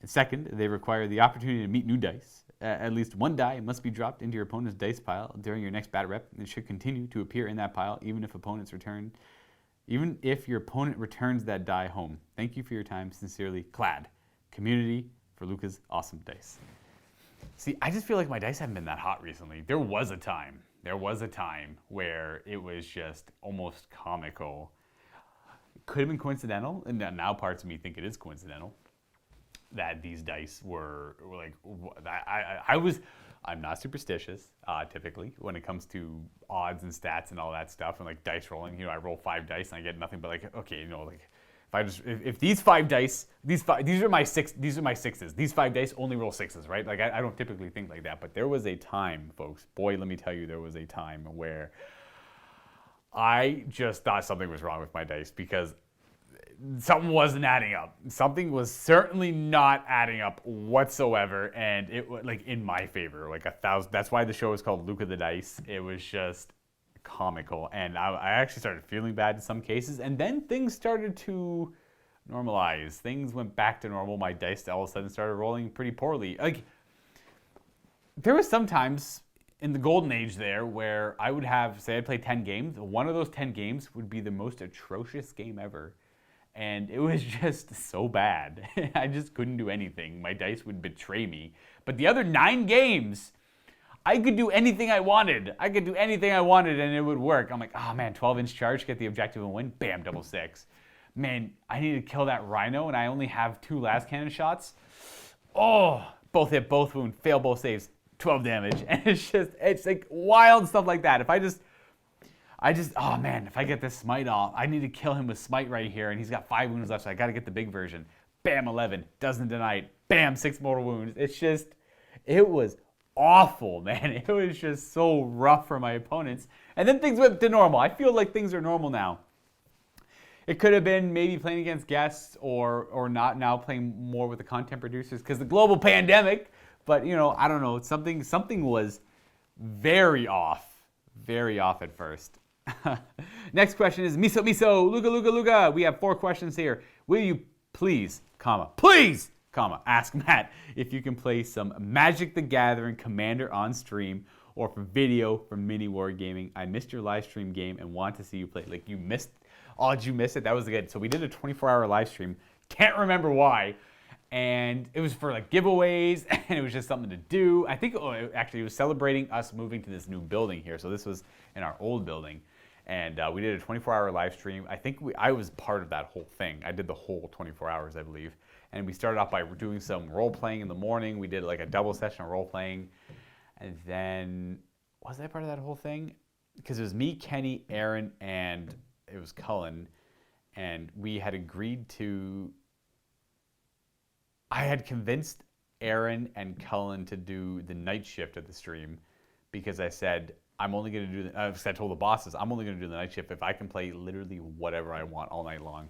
Second, they require the opportunity to meet new dice. At least one die must be dropped into your opponent's dice pile during your next battle rep. It should continue to appear in that pile even if your opponent returns that die home. Thank you for your time. Sincerely, Clad. Community for Luka's awesome dice. See, I just feel like my dice haven't been that hot recently. There was a time where it was just almost comical. It could have been coincidental, and now parts of me think it is coincidental that these dice were like, I'm not superstitious, typically, when it comes to odds and stats and all that stuff, and like dice rolling. I roll 5 dice and I get nothing but like, okay, if these 5 dice, these are my sixes. These 5 dice only roll 6s, right? Like I don't typically think like that, but there was a time, folks. Boy, let me tell you, there was a time where I just thought something was wrong with my dice because something wasn't adding up. Something was certainly not adding up whatsoever, and it was like in my favor, like 1,000. That's why the show is called Luka the Dice. It was just comical, and I actually started feeling bad in some cases, and then things started to normalize. Things went back to normal. My dice all of a sudden started rolling pretty poorly. Like, there was sometimes in the golden age there where I would have, say I'd play 10 games, one of those 10 games would be the most atrocious game ever, and it was just so bad. I just couldn't do anything. My dice would betray me. But the other 9 games, I could do anything I wanted. And it would work. I'm like, oh man, 12-inch charge, get the objective and win. Bam, double 6. Man, I need to kill that rhino and I only have 2 last cannon shots. Oh, both hit, both wound, fail both saves, 12 damage. And it's like wild stuff like that. If I just, oh man, if I get this smite off, I need to kill him with smite right here. And he's got 5 wounds left, so I got to get the big version. Bam, 11, doesn't deny it. Bam, 6 mortal wounds. It was awful, man. It was just so rough for my opponents. And then things went to normal. I feel like things are normal now. It could have been maybe playing against guests or not now playing more with the content producers because the global pandemic. But, you know, I don't know. Something was very off at first. Next question is Miso, Luka. We have 4 questions here. Will you please, ask Matt if you can play some Magic the Gathering Commander on stream or for video from Mini Wargaming. I missed your live stream game and want to see you play. Like, you missed. Oh, did you miss it? That was good. So we did a 24-hour live stream. Can't remember why. And it was for like giveaways, and it was just something to do. I think actually it was celebrating us moving to this new building here. So this was in our old building. And we did a 24-hour live stream. I think I was part of that whole thing. I did the whole 24 hours, I believe. And we started off by doing some role-playing in the morning. We did like a double session of role-playing. And then, was I part of that whole thing? Because it was me, Kenny, Aaron, and it was Cullen. And we had agreed to... I had convinced Aaron and Cullen to do the night shift of the stream because I said, I'm only going to do I told the bosses, I'm only going to do the night shift if I can play literally whatever I want all night long.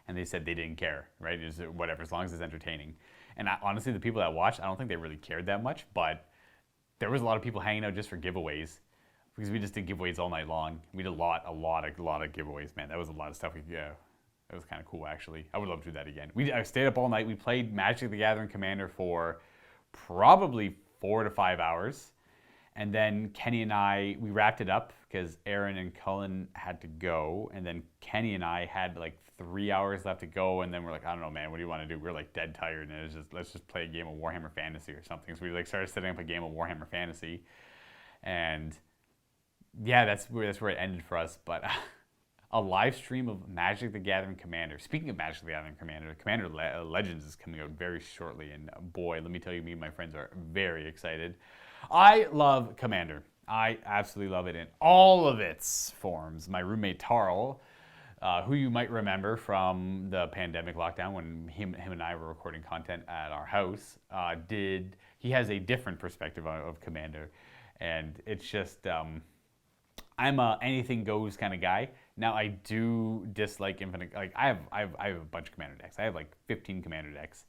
And they said they didn't care, right? Just whatever, as long as it's entertaining. And honestly, the people that watched, I don't think they really cared that much, but there was a lot of people hanging out just for giveaways because we just did giveaways all night long. We did a lot of giveaways, man. That was a lot of stuff. It was kind of cool, actually. I would love to do that again. I stayed up all night. We played Magic the Gathering Commander for probably 4 to 5 hours. And then Kenny and we wrapped it up because Aaron and Cullen had to go. And then Kenny and I had like 3 hours left to go. And then we're like, I don't know, man, what do you want to do? We're like dead tired. And it was just, let's just play a game of Warhammer Fantasy or something. So we like started setting up a game of Warhammer Fantasy. And yeah, that's where it ended for us. But a live stream of Magic the Gathering Commander. Speaking of Magic the Gathering Commander Legends is coming out very shortly. And boy, let me tell you, me and my friends are very excited. I love Commander. I absolutely love it in all of its forms. My roommate Tarl, who you might remember from the pandemic lockdown when him and I were recording content at our house, he has a different perspective of Commander. And it's just, I'm a anything goes kind of guy. Now I do dislike Infinite, like I have a bunch of Commander decks. I have like 15 Commander decks.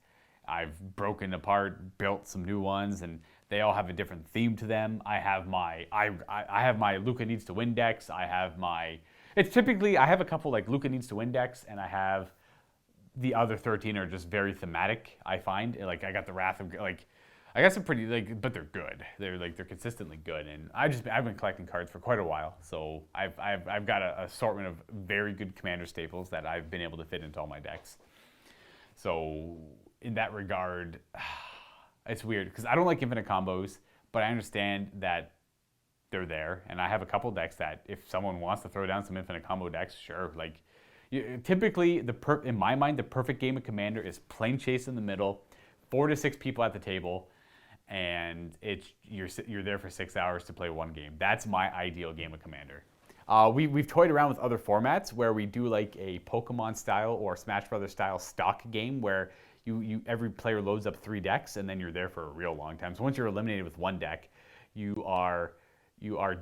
I've broken apart, built some new ones, and they all have a different theme to them. I have my Luka needs to win decks. I have a couple like Luka needs to win decks, and I have the other 13 are just very thematic. I find like I got the Wrath of I got some pretty but they're good. They're consistently good, and I've been collecting cards for quite a while, so I've got an assortment of very good Commander staples that I've been able to fit into all my decks. So in that regard, it's weird because I don't like infinite combos, but I understand that they're there, and I have a couple decks that if someone wants to throw down some infinite combo decks, sure. Like typically, in my mind, the perfect game of Commander is plane chase in the middle, 4 to 6 people at the table, and you're there for 6 hours to play one game. That's my ideal game of Commander. We've toyed around with other formats where we do like a Pokemon style or Smash Brothers style stock game where every player loads up 3 decks and then you're there for a real long time. So once you're eliminated with one deck, you are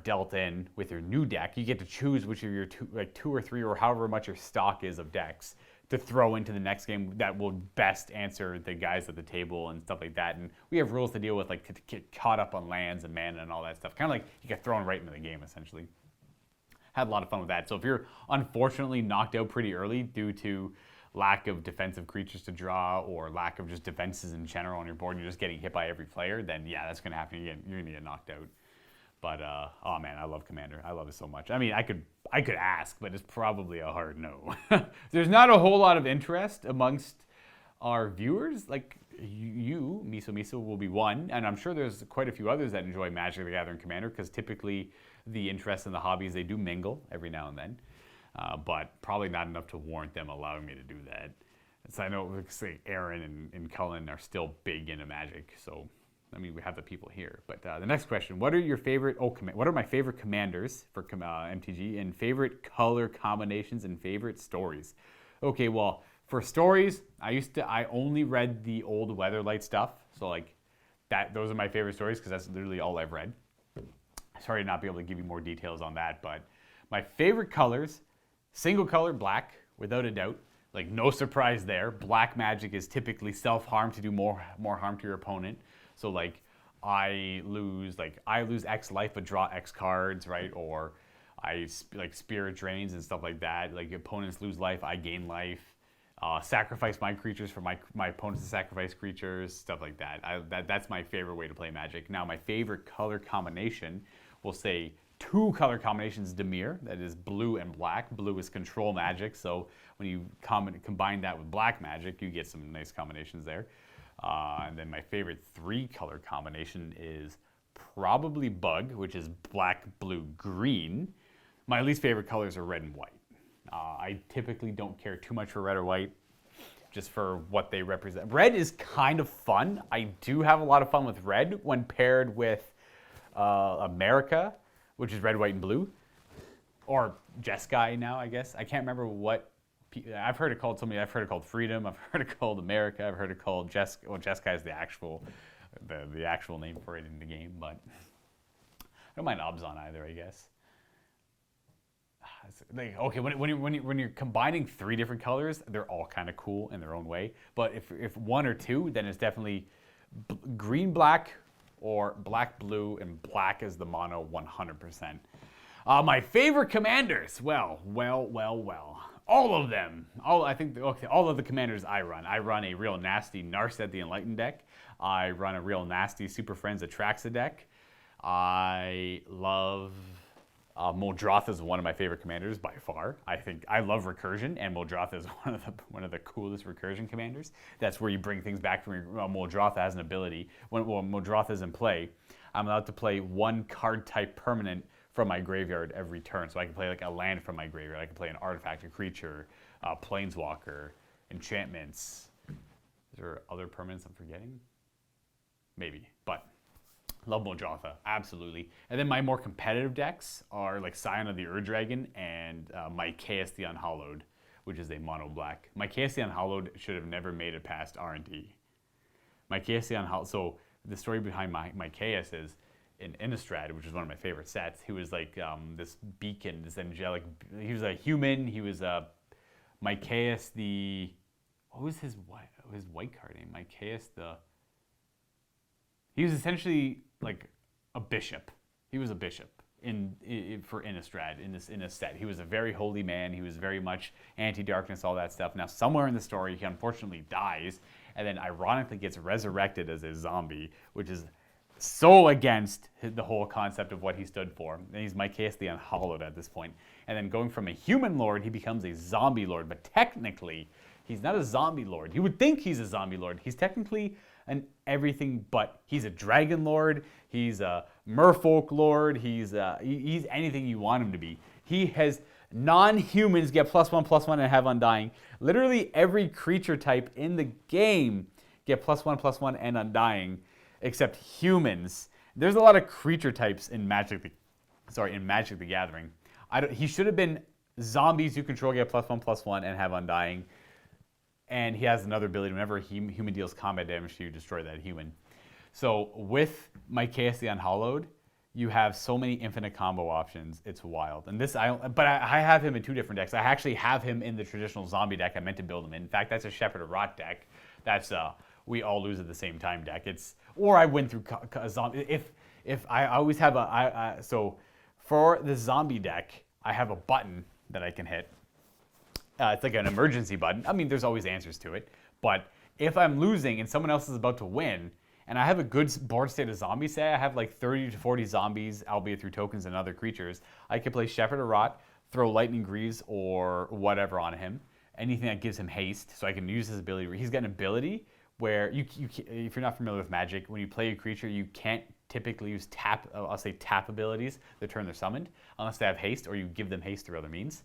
dealt in with your new deck. You get to choose which of your 2 or 3 or however much your stock is of decks to throw into the next game that will best answer the guys at the table and stuff like that. And we have rules to deal with, like to get caught up on lands and mana and all that stuff. Kind of like you get thrown right into the game, essentially. Had a lot of fun with that. So if you're unfortunately knocked out pretty early due to lack of defensive creatures to draw or lack of just defenses in general on your board and you're just getting hit by every player, then yeah, that's going to happen. You're going to get knocked out. But, oh man, I love Commander. I love it so much. I mean, I could ask, but it's probably a hard no. There's not a whole lot of interest amongst our viewers. Like you, Miso will be one, and I'm sure there's quite a few others that enjoy Magic the Gathering Commander because typically the interest in the hobbies, they do mingle every now and then, but probably not enough to warrant them allowing me to do that. So I know, say, Aaron and Cullen are still big into Magic, so I mean, we have the people here. But the next question, what are my favorite commanders for MTG and favorite color combinations and favorite stories? Okay, well, for stories, I only read the old Weatherlight stuff. So like those are my favorite stories because that's literally all I've read. Sorry to not be able to give you more details on that, but my favorite colors, single color black, without a doubt. Like, no surprise there. Black magic is typically self-harm to do more harm to your opponent. So like I lose X life but draw X cards, right? Or I like spirit drains and stuff like that. Like, opponents lose life, I gain life. Sacrifice my creatures for my opponents to sacrifice creatures, stuff like that. That's my favorite way to play Magic. Now, my favorite color combination, we'll say 2 color combinations, Dimir, that is blue and black. Blue is control magic, so when you combine that with black magic, you get some nice combinations there. And then my favorite 3 color combination is probably Bug, which is black, blue, green. My least favorite colors are red and white. I typically don't care too much for red or white, just for what they represent. Red is kind of fun. I do have a lot of fun with red when paired with America, which is red, white, and blue. Or Jeskai now, I guess. I can't remember what. I've heard it called something. I've heard it called Freedom. I've heard it called America. I've heard it called Jeskai. Well, Jeskai is the actual name for it in the game, but I don't mind Obzon either, I guess. Like, okay, when you're combining 3 different colors, they're all kind of cool in their own way. But if 1 or 2, then it's definitely green black or black blue, and black is the mono 100%. My favorite commanders, well, all of them. All of the commanders I run. I run a real nasty Narset the Enlightened deck. I run a real nasty Super Friends Atraxa deck. I love. Moldrath is one of my favorite commanders by far. I love Recursion, and Moldrath is one of the coolest Recursion commanders. That's where you bring things back from Moldrath has an ability. When Moldrath is in play, I'm allowed to play 1 card type permanent from my graveyard every turn. So I can play like a land from my graveyard. I can play an artifact, a creature, planeswalker, enchantments. Is there other permanents I'm forgetting? Maybe, but. Love Moldrath, absolutely. And then my more competitive decks are like Scion of the Ur-Dragon and Mycaeus the Unhallowed, which is a mono black. Mycaeus the Unhallowed should have never made it past R&D. Mycaeus the Unhallowed, so the story behind Mycaeus is in Innistrad, which is one of my favorite sets. He was like this beacon, this angelic, he was a human, he was a Mycaeus the, what was his white card name? Mycaeus the, he was essentially like a bishop. He was a bishop for Innistrad in a set. He was a very holy man. He was very much anti-darkness, all that stuff. Now, somewhere in the story, he unfortunately dies, and then ironically gets resurrected as a zombie, which is so against the whole concept of what he stood for. And he's Mycaeus the Unhallowed at this point. And then going from a human lord, he becomes a zombie lord. But technically, he's not a zombie lord. You would think he's a zombie lord. He's technically an everything but. He's a dragon lord, he's a merfolk lord, he's anything you want him to be. He has non-humans get +1/+1 and have Undying. Literally every creature type in the game get +1/+1 and Undying, except humans. There's a lot of creature types in Magic the Gathering. He should have been zombies you control get +1/+1 and have Undying. And he has another ability, whenever a human deals combat damage to you, destroy that human. So with Mycaeus the Unhallowed, you have so many infinite combo options, it's wild. And I have him in 2 different decks. I actually have him in the traditional zombie deck I meant to build him in. In fact, that's a Shepherd of Rot deck. That's we all lose at the same time deck. Or I win through a zombie. If I always have so for the zombie deck, I have a button that I can hit. It's like an emergency button. I mean, there's always answers to it. But if I'm losing and someone else is about to win, and I have a good board state of zombies, say I have like 30 to 40 zombies, albeit through tokens and other creatures, I can play Shepherd of Rot, throw Lightning Greaves or whatever on him, anything that gives him haste, so I can use his ability. He's got an ability where, if you're not familiar with Magic, when you play a creature, you can't typically use tap abilities the turn they're summoned, unless they have haste or you give them haste through other means.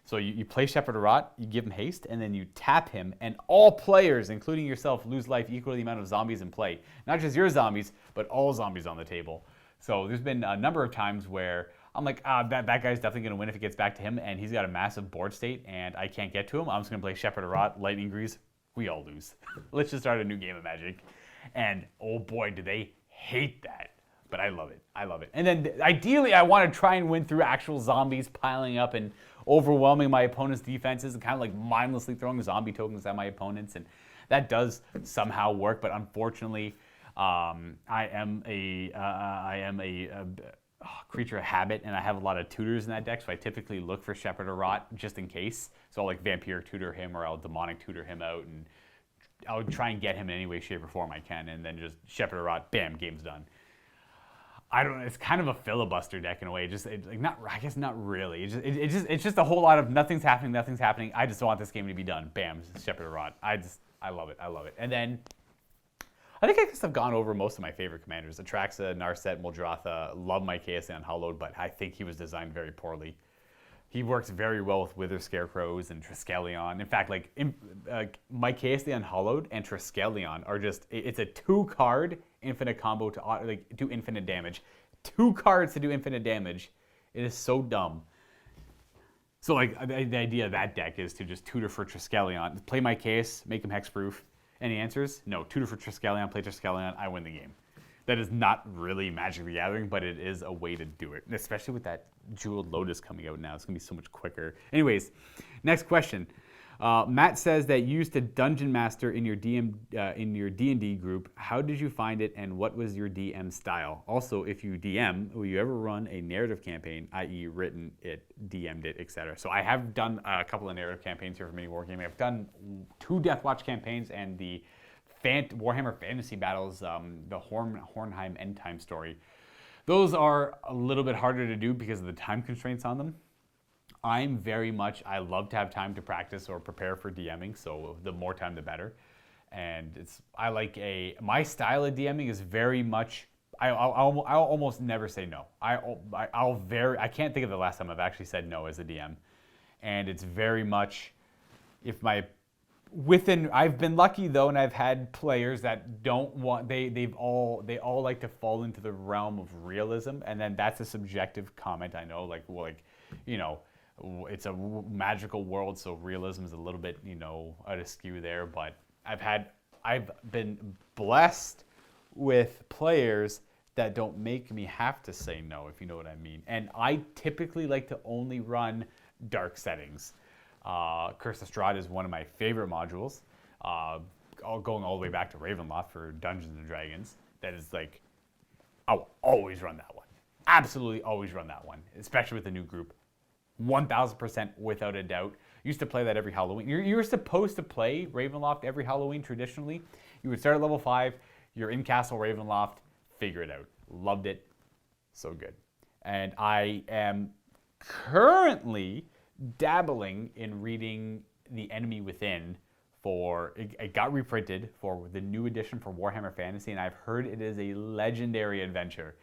So you play Shepherd of Rot, you give him haste, and then you tap him, and all players, including yourself, lose life equal to the amount of zombies in play. Not just your zombies, but all zombies on the table. So there's been a number of times where I'm like, that guy's definitely going to win if it gets back to him, and he's got a massive board state, and I can't get to him. I'm just going to play Shepherd of Rot, Lightning Greaves. We all lose. Let's just start a new game of Magic. And oh boy, do they hate that. But I love it. I love it. And then ideally, I want to try and win through actual zombies piling up and overwhelming my opponent's defenses and kind of like mindlessly throwing zombie tokens at my opponents. And that does somehow work. But unfortunately, I am a creature of habit, and I have a lot of tutors in that deck, so I typically look for Shepherd or Rot just in case. So I'll like Vampiric tutor him, or I'll Demonic tutor him out, and I'll try and get him in any way, shape, or form I can, and then just Shepherd or Rot, bam, game's done. I don't know. It's kind of a filibuster deck in a way. I guess not really. It's just a whole lot of nothing's happening. I just want this game to be done. Bam, Shepherd or Rot. I love it. And then I think I guess I've gone over most of my favorite commanders. Atraxa, Narset, Muldrotha. Love my KSA Unhallowed, but I think he was designed very poorly. He works very well with Wither Scarecrows and Triskelion. In fact, my KSA Unhallowed and Triskelion are just, it's a 2-card infinite combo to do infinite damage. 2 cards to do infinite damage. It is so dumb. So the idea of that deck is to just tutor for Triskelion, play my case, make him hexproof. Any answers? No. Tutor for Triskelion, play Triskelion, I win the game. That is not really Magic the Gathering, but it is a way to do it. And especially with that Jeweled Lotus coming out now. It's going to be so much quicker. Anyways, next question. Matt says that you used to Dungeon Master in your D&D group. How did you find it, and what was your DM style? Also, if you DM, will you ever run a narrative campaign, i.e. written it, DM'd it, etc.? So I have done a couple of narrative campaigns here for Mini Wargaming. I've done 2 Deathwatch campaigns and the Warhammer Fantasy Battles, the Hornheim End Time story. Those are a little bit harder to do because of the time constraints on them. I love to have time to practice or prepare for DMing, so the more time the better. And my style of DMing is very much, I'll almost never say no. I can't think of the last time I've actually said no as a DM. And it's very much, I've been lucky though, and I've had players that don't want, they all like to fall into the realm of realism, and then that's a subjective comment. I know, it's a magical world, so realism is a little bit, out of skew there. But I've been blessed with players that don't make me have to say no, if you know what I mean. And I typically like to only run dark settings. Curse of Strahd is one of my favorite modules, going all the way back to Ravenloft for Dungeons & Dragons. That is I'll always run that one. Absolutely always run that one, especially with the new group. 1000% without a doubt. Used to play that every Halloween. You're supposed to play Ravenloft every Halloween traditionally. You would start at level 5, you're in Castle Ravenloft, figure it out. Loved it. So good. And I am currently dabbling in reading The Enemy Within it got reprinted for the new edition for Warhammer Fantasy, and I've heard it is a legendary adventure.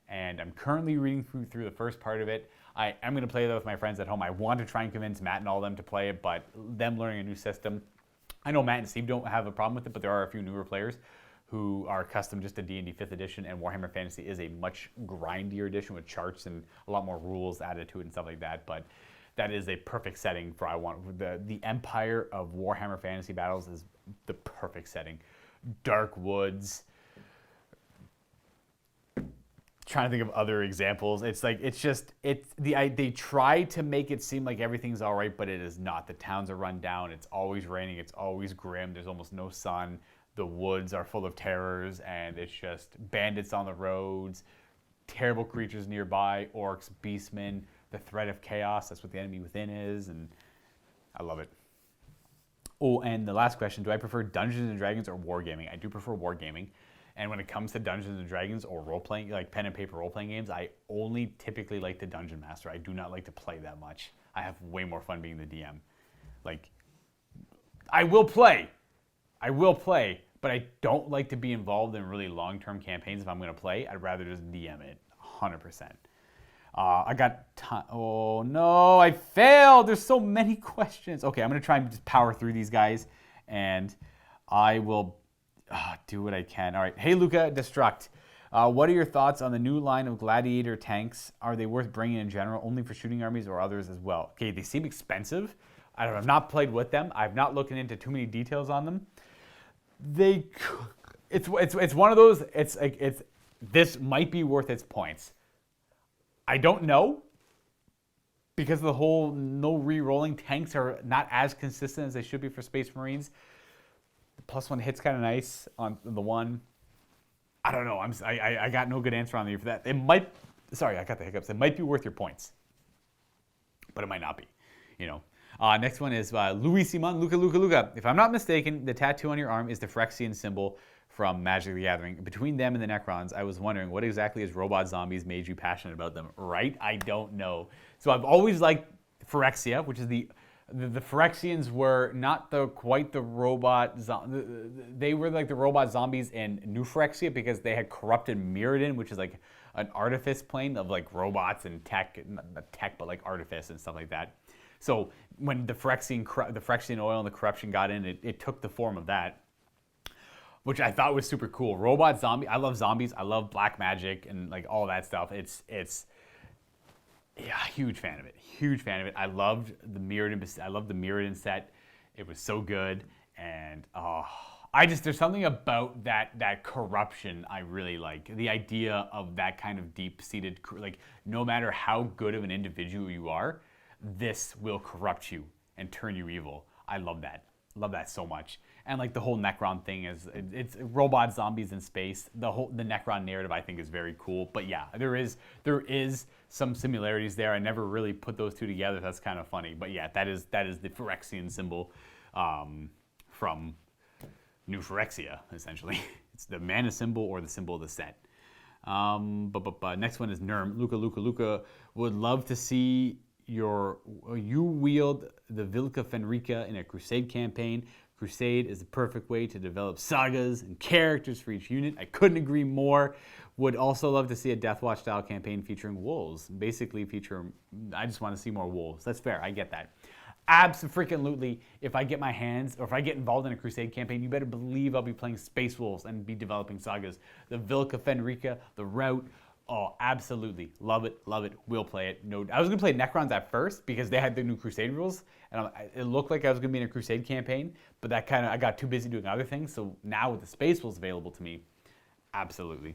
And I'm currently reading through the first part of it. I am going to play that with my friends at home. I want to try and convince Matt and all them to play it, but them learning a new system, I know Matt and Steve don't have a problem with it, but there are a few newer players who are accustomed just to D&D 5th edition, and Warhammer Fantasy is a much grindier edition with charts and a lot more rules added to it and stuff like that. But that is a perfect setting for the Empire of Warhammer Fantasy Battles is the perfect setting. Dark woods. Trying to think of other examples. They try to make it seem like everything's all right, but it is not. The towns are run down. It's always raining. It's always grim. There's almost no sun. The woods are full of terrors, and it's just bandits on the roads, terrible creatures nearby, orcs, beastmen, the threat of chaos. That's what The Enemy Within is, and I love it. Oh, and the last question, do I prefer Dungeons & Dragons or Wargaming? I do prefer Wargaming. And when it comes to Dungeons & Dragons or role-playing, like pen and paper role-playing games, I only typically like to Dungeon Master. I do not like to play that much. I have way more fun being the DM. I will play, but I don't like to be involved in really long-term campaigns if I'm going to play. I'd rather just DM it, 100%. I got time. Oh, no, I failed. There's so many questions. Okay, I'm going to try and just power through these guys, and I will do what I can. All right. Hey, Luka, Destruct. What are your thoughts on the new line of Gladiator tanks? Are they worth bringing in general, only for shooting armies or others as well? Okay, they seem expensive. I've not played with them. I've not looked into too many details on them. it's one of those. It's like this might be worth its points. I don't know, because of the whole no re-rolling. Tanks are not as consistent as they should be for Space Marines. The +1 hit's kind of nice on the one. I don't know. I got no good answer on you for that. It might. Sorry, I got the hiccups. It might be worth your points, but it might not be. You know. Next one is Louis Simon, Luka. If I'm not mistaken, the tattoo on your arm is the Phyrexian symbol from Magic the Gathering. Between them and the Necrons, I was wondering what exactly is robot zombies made you passionate about them, right? I don't know. So I've always liked Phyrexia, which is the Phyrexians were not quite the robot. They were like the robot zombies in New Phyrexia because they had corrupted Mirrodin, which is like an artifice plane of like robots and tech, not tech, but like artifice and stuff like that. So when the Phyrexian oil and the corruption got in, it took the form of that, which I thought was super cool. Robot zombie. I love zombies. I love black magic and like all that stuff. Yeah, huge fan of it. Huge fan of it. I loved the Mirrodin. I loved the Mirrodin set. It was so good, and there's something about that corruption I really like. The idea of that kind of deep-seated, like no matter how good of an individual you are, this will corrupt you and turn you evil. I love that. Love that so much. And like the whole Necron thing is, it's robot zombies in space. The Necron narrative I think is very cool. But yeah, there is some similarities there. I never really put those two together. That's kind of funny. But yeah, that is the Phyrexian symbol from New Phyrexia, essentially. It's the mana symbol or the symbol of the set. Next one is Nerm. Luka would love to see you wield the Vilka Fenrica in a Crusade campaign. Crusade is the perfect way to develop sagas and characters for each unit. I couldn't agree more. Would also love to see a Deathwatch style campaign featuring wolves. Basically I just want to see more wolves. That's fair, I get that. Abso-freaking-lutely, if I get my hands, or if I get involved in a Crusade campaign, you better believe I'll be playing Space Wolves and be developing sagas. The Vilka Fenrica, the Rout, oh, absolutely. Love it. Will play it. No, I was going to play Necrons at first because they had the new Crusade rules. And it looked like I was going to be in a Crusade campaign. But I got too busy doing other things. So now with the Space Wolves available to me, absolutely.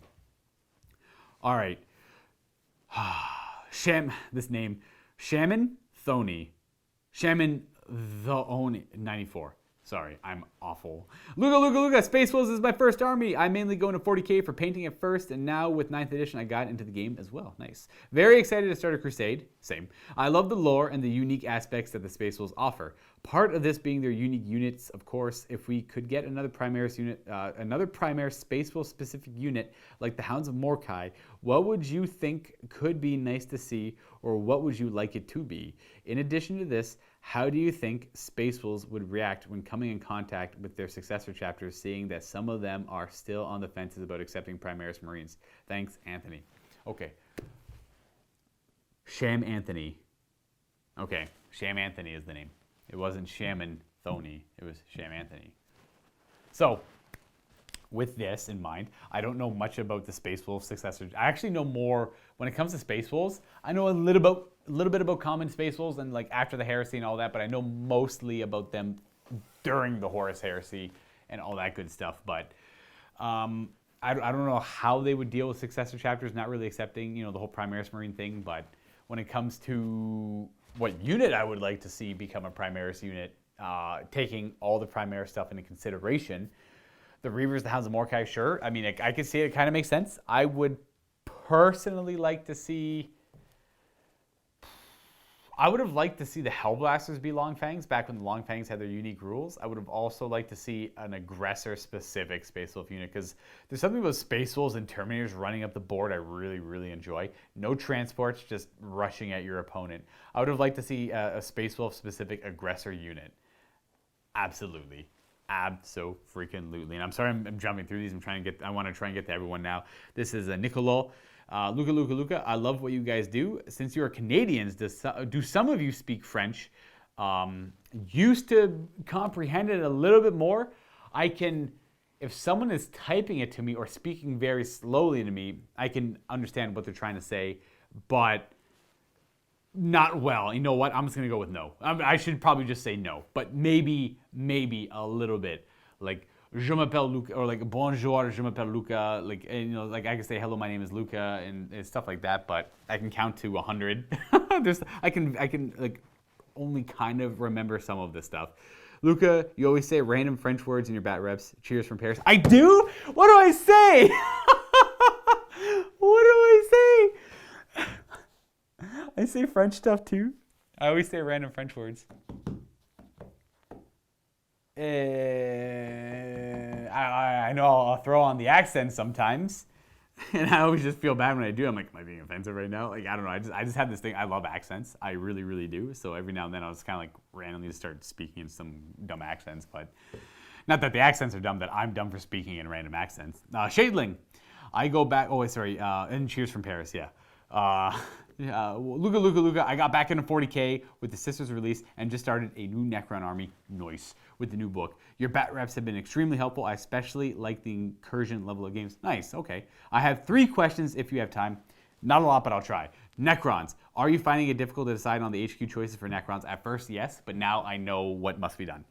All right. This name. Shaman Thony. Shaman Thony 94. Sorry, I'm awful. Luka, Space Wolves is my first army. I mainly go into 40k for painting at first, and now with 9th edition, I got into the game as well. Nice. Very excited to start a Crusade. Same. I love the lore and the unique aspects that the Space Wolves offer. Part of this being their unique units, of course. If we could get another Primaris unit, another Primaris Space Wolf specific unit like the Hounds of Mordecai, what would you think could be nice to see, or what would you like it to be? In addition to this, how do you think Space Wolves would react when coming in contact with their successor chapters, seeing that some of them are still on the fences about accepting Primaris Marines? Thanks, Anthony. Okay. Sham Anthony. Okay, Sham Anthony is the name. It wasn't Shaman Thony. It was Sham Anthony. So, with this in mind, I don't know much about the Space Wolves successor. I actually know more when it comes to Space Wolves. I know a little bit about common Space Wolves and like after the Heresy and all that, but I know mostly about them during the Horus Heresy and all that good stuff. But I don't know how they would deal with successor chapters, not really accepting, the whole Primaris Marine thing. But when it comes to what unit I would like to see become a Primaris unit, taking all the Primaris stuff into consideration, the Reavers, the Hounds of Mordecai, sure. I mean, I could see it kind of makes sense. I would personally like to see... I would have liked to see the Hellblasters be Longfangs back when the Longfangs had their unique rules. I would have also liked to see an aggressor-specific Space Wolf unit, because there's something about Space Wolves and Terminators running up the board I really, really enjoy. No transports, just rushing at your opponent. I would have liked to see a Space Wolf-specific aggressor unit. Absolutely. Abso-freaking-lutely. And I'm sorry I'm jumping through these. I want to try and get to everyone now. This is Nicolò. Luka, I love what you guys do. Since you are Canadians, do some of you speak French? Used to comprehend it a little bit more. If someone is typing it to me or speaking very slowly to me, I can understand what they're trying to say, but not well. You know what? I'm just going to go with no. I should probably just say no, but maybe a little bit. Like, Je m'appelle Luka, or like bonjour, je m'appelle Luka, like, and, you know, like I can say hello, my name is Luka, and stuff like that. But I can count to 100. I can like only kind of remember some of this stuff. Luka, you always say random French words in your bat reps. Cheers from Paris. I do? What do I say? What do I say? I say French stuff too. I always say random French words. I know I'll throw on the accent sometimes, and I always just feel bad when I do. I'm like, am I being offensive right now? Like, I don't know. I just have this thing. I love accents. I really, really do. So every now and then I'll just kind of like randomly just start speaking in some dumb accents. But not that the accents are dumb, that I'm dumb for speaking in random accents. Shadling, I go back. Oh, sorry. And cheers from Paris. Yeah. Luka, I got back into 40k with the Sisters release and just started a new Necron army, nice, with the new book. Your bat reps have been extremely helpful. I especially like the incursion level of games. Nice, okay. I have 3 questions if you have time. Not a lot, but I'll try. Necrons. Are you finding it difficult to decide on the HQ choices for Necrons? At first, yes, but now I know what must be done.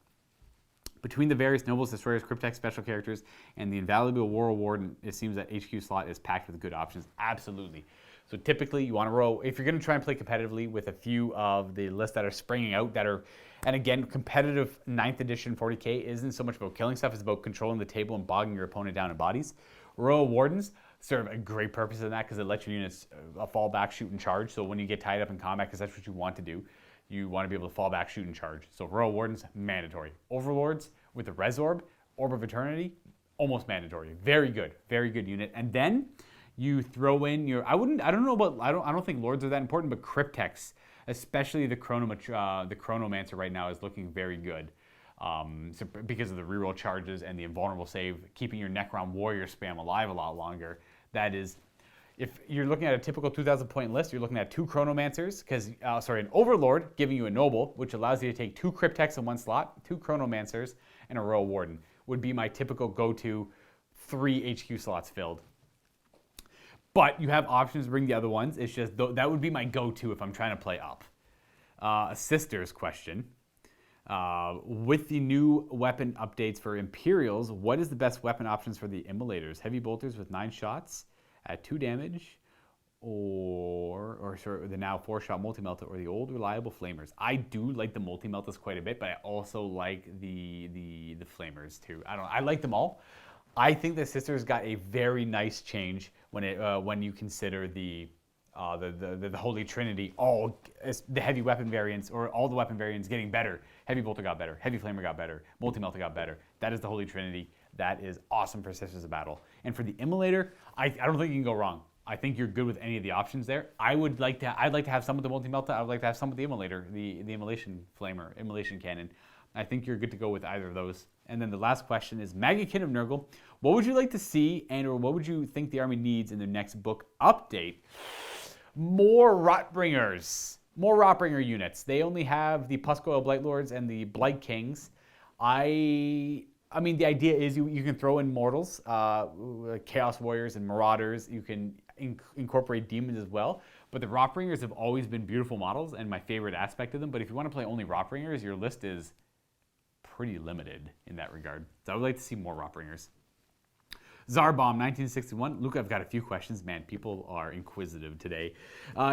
Between the various nobles, destroyers, cryptek special characters, and the invaluable War Warden, it seems that HQ slot is packed with good options. Absolutely. So typically you want to roll, if you're going to try and play competitively with a few of the lists that are springing out that are, and again, competitive 9th edition 40k isn't so much about killing stuff, it's about controlling the table and bogging your opponent down in bodies. Royal Wardens serve a great purpose in that because it lets your units fall back, shoot, and charge. So when you get tied up in combat, because that's what you want to do, you want to be able to fall back, shoot, and charge. So Royal Wardens, mandatory. Overlords with the Res Orb, Orb of Eternity, almost mandatory. Very good unit. And then you throw in your, I don't think Lords are that important, but Cryptex, especially the Chronomancer right now is looking very good. So because of the reroll charges and the invulnerable save, keeping your Necron Warrior spam alive a lot longer. That is, if you're looking at a typical 2,000 point list, you're looking at 2 Chronomancers, an Overlord giving you a Noble, which allows you to take 2 Cryptex in one slot, 2 Chronomancers, and a Royal Warden would be my typical go-to 3 HQ slots filled. But you have options to bring the other ones. It's just, that would be my go-to if I'm trying to play up. A Sisters question. With the new weapon updates for Imperials, what is the best weapon options for the Immolators? Heavy bolters with 9 shots at 2 damage, or the now 4-shot multi-melta, or the old reliable flamers. I do like the multi-meltas quite a bit, but I also like the flamers too. I like them all. I think the Sisters got a very nice change when you consider the Holy Trinity, all the heavy weapon variants, or all the weapon variants getting better. Heavy bolter got better, heavy flamer got better, multi-melta got better. That is the Holy Trinity. That is awesome for Sisters of Battle. And for the Immolator, I don't think you can go wrong. I think you're good with any of the options there. I'd like to have some with the multi-melta. I would like to have some with the Immolator, the Immolation Flamer, Immolation Cannon. I think you're good to go with either of those. And then the last question is, Magickin of Nurgle, what would you like to see or what would you think the army needs in their next book update? More Rotbringers. More Rotbringer units. They only have the Puscoil Blight Lords and the Blight Kings. I mean, the idea is you can throw in Mortals, Chaos Warriors and Marauders. You can incorporate Demons as well. But the Rotbringers have always been beautiful models and my favorite aspect of them. But if you want to play only Rotbringers, your list is pretty limited in that regard. So I would like to see more Rotbringers. Zarbomb, 1961. Luka, I've got a few questions. Man, people are inquisitive today.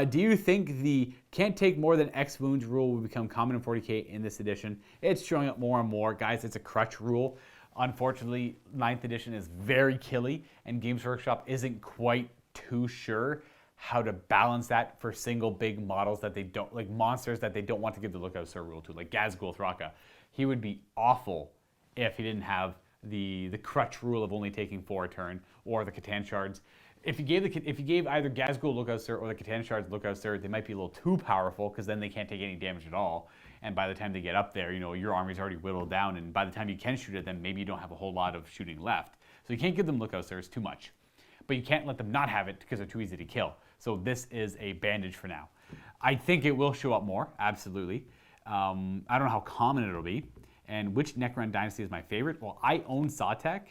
Do you think the can't take more than X wounds rule will become common in 40k in this edition? It's showing up more and more. Guys, it's a crutch rule. Unfortunately, 9th edition is very killy, and Games Workshop isn't quite too sure how to balance that for single big models that they don't, like monsters that they don't want to give the Lookout Sir rule to, like Gazgul Thraka. He would be awful if he didn't have the crutch rule of only taking 4 a turn, or the Catan Shards. If you gave either Gazgul Lookout Sir or the Catan Shards Lookout Sir, they might be a little too powerful because then they can't take any damage at all. And by the time they get up there, your army's already whittled down, and by the time you can shoot at them, maybe you don't have a whole lot of shooting left. So you can't give them Lookout Sirs too much. But you can't let them not have it because they're too easy to kill. So this is a bandage for now. I think it will show up more, absolutely. I don't know how common it'll be. And which Necron dynasty is my favorite? Well, I own Sawtek.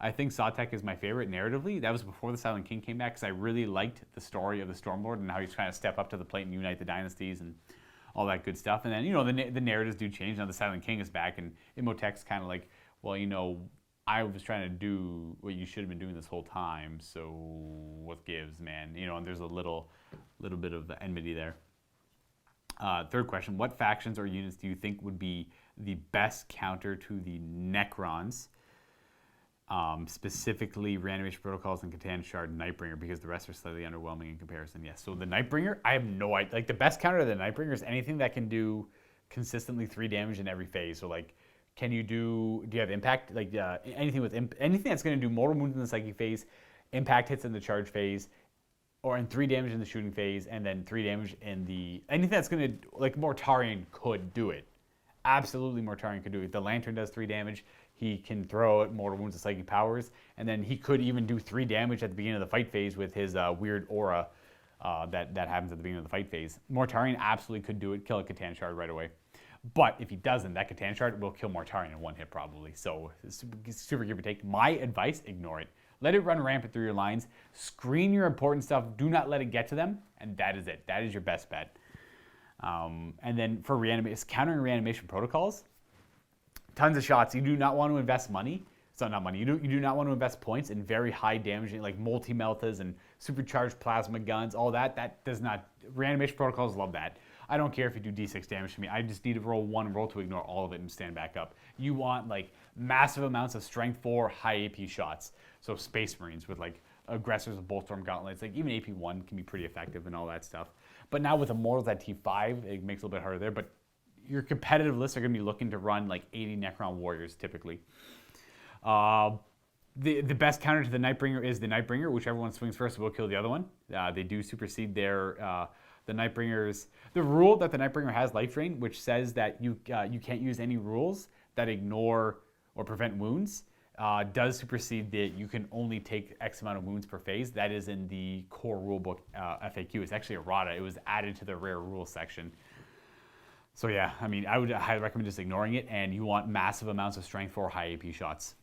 I think Sawtek is my favorite narratively. That was before the Silent King came back because I really liked the story of the Stormlord and how he's trying to step up to the plate and unite the dynasties and all that good stuff. And then, the narratives do change. Now the Silent King is back, and Imhotep's kind of like, well, I was trying to do what you should have been doing this whole time, so what gives, man? You know, and there's a little bit of enmity there. Third question, what factions or units do you think would be the best counter to the Necrons? Specifically Reanimation Protocols and Catan Shard and Nightbringer, because the rest are slightly underwhelming in comparison. Yes, so the Nightbringer, I have no idea. Like, the best counter to the Nightbringer is anything that can do consistently 3 damage in every phase. So, like, do you have impact? Like, anything that's going to do mortal wounds in the psychic phase, impact hits in the charge phase, or in 3 damage in the shooting phase, and then 3 damage in the... Anything that's going to... Like, Mortarion could do it. Absolutely, Mortarion could do it. The Lantern does 3 damage. He can throw out mortal wounds and psychic powers, and then he could even do 3 damage at the beginning of the fight phase with his weird aura that happens at the beginning of the fight phase. Mortarion absolutely could do it, kill a Catan Shard right away. But if he doesn't, that Catan Shard will kill Mortarion in 1 hit probably. So super give or take. My advice, ignore it. Let it run rampant through your lines. Screen your important stuff. Do not let it get to them, and that is it. That is your best bet. And then for countering reanimation protocols, tons of shots. You do not want to invest money. So not money. You do not want to invest points in very high damaging, like multi-meltas and supercharged plasma guns, all that. That does not... Reanimation protocols love that. I don't care if you do d6 damage to me. I just need to roll 1 and roll to ignore all of it and stand back up. You want, like, massive amounts of strength 4 high AP shots. So Space Marines with, like, aggressors with Bullstorm gauntlets. Like, even AP 1 can be pretty effective and all that stuff. But now with Immortals at T5, it makes it a little bit harder there. But your competitive lists are going to be looking to run, like, 80 Necron Warriors, typically. The best counter to the Nightbringer is the Nightbringer. Whichever one swings first will kill the other one. They do supersede their... The Nightbringers, the rule that the Nightbringer has life drain, which says that you can't use any rules that ignore or prevent wounds, does supersede that you can only take X amount of wounds per phase. That is in the core rulebook FAQ. It's actually errata. It was added to the rare rules section. So yeah, I mean, I would highly recommend just ignoring it, and you want massive amounts of strength for high AP shots.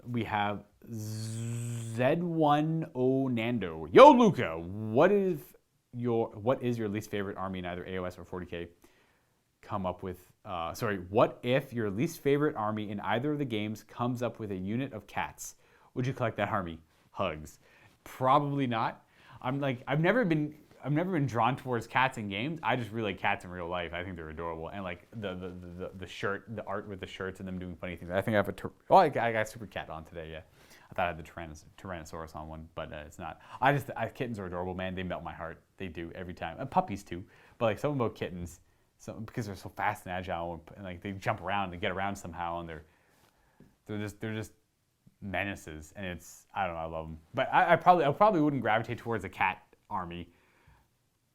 We have Z10 Nando. Yo, Luka, what is your least favorite army in either AoS or 40k? What if your least favorite army in either of the games comes up with a unit of cats? Would you collect that army? Hugs. Probably not. I've never been drawn towards cats in games. I just really like cats in real life. I think they're adorable, and like the shirt, the art with the shirts and them doing funny things. I think I have I got Super Cat on today. Yeah. I thought I had the Tyrannosaurus on one, but it's not. Kittens are adorable, man. They melt my heart. They do every time. Puppies too, but like something about kittens, because they're so fast and agile, and like they jump around, they get around somehow, and they're just menaces. And I don't know, I love them. But I probably wouldn't gravitate towards a cat army.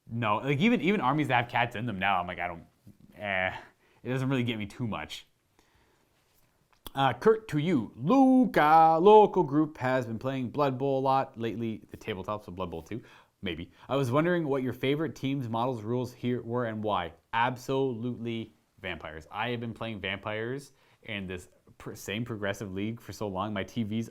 No, like even armies that have cats in them now, I'm like, it doesn't really get me too much. Kurt, to you. Luka, local group, has been playing Blood Bowl a lot lately. The tabletop, so Blood Bowl 2, maybe. I was wondering what your favorite teams, models, rules here were and why. Absolutely vampires. I have been playing vampires in this same progressive league for so long. My TV's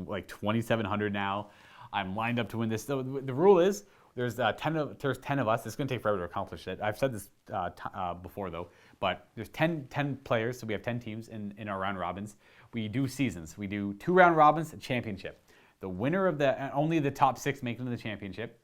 like 2,700 now. I'm lined up to win this. So the rule is there's 10 of us. It's going to take forever to accomplish it. I've said this before, though. But there's 10 players, so we have 10 teams in our round robins. We do seasons. We do 2 round robins, a championship. The winner of only the top 6 make it to the championship.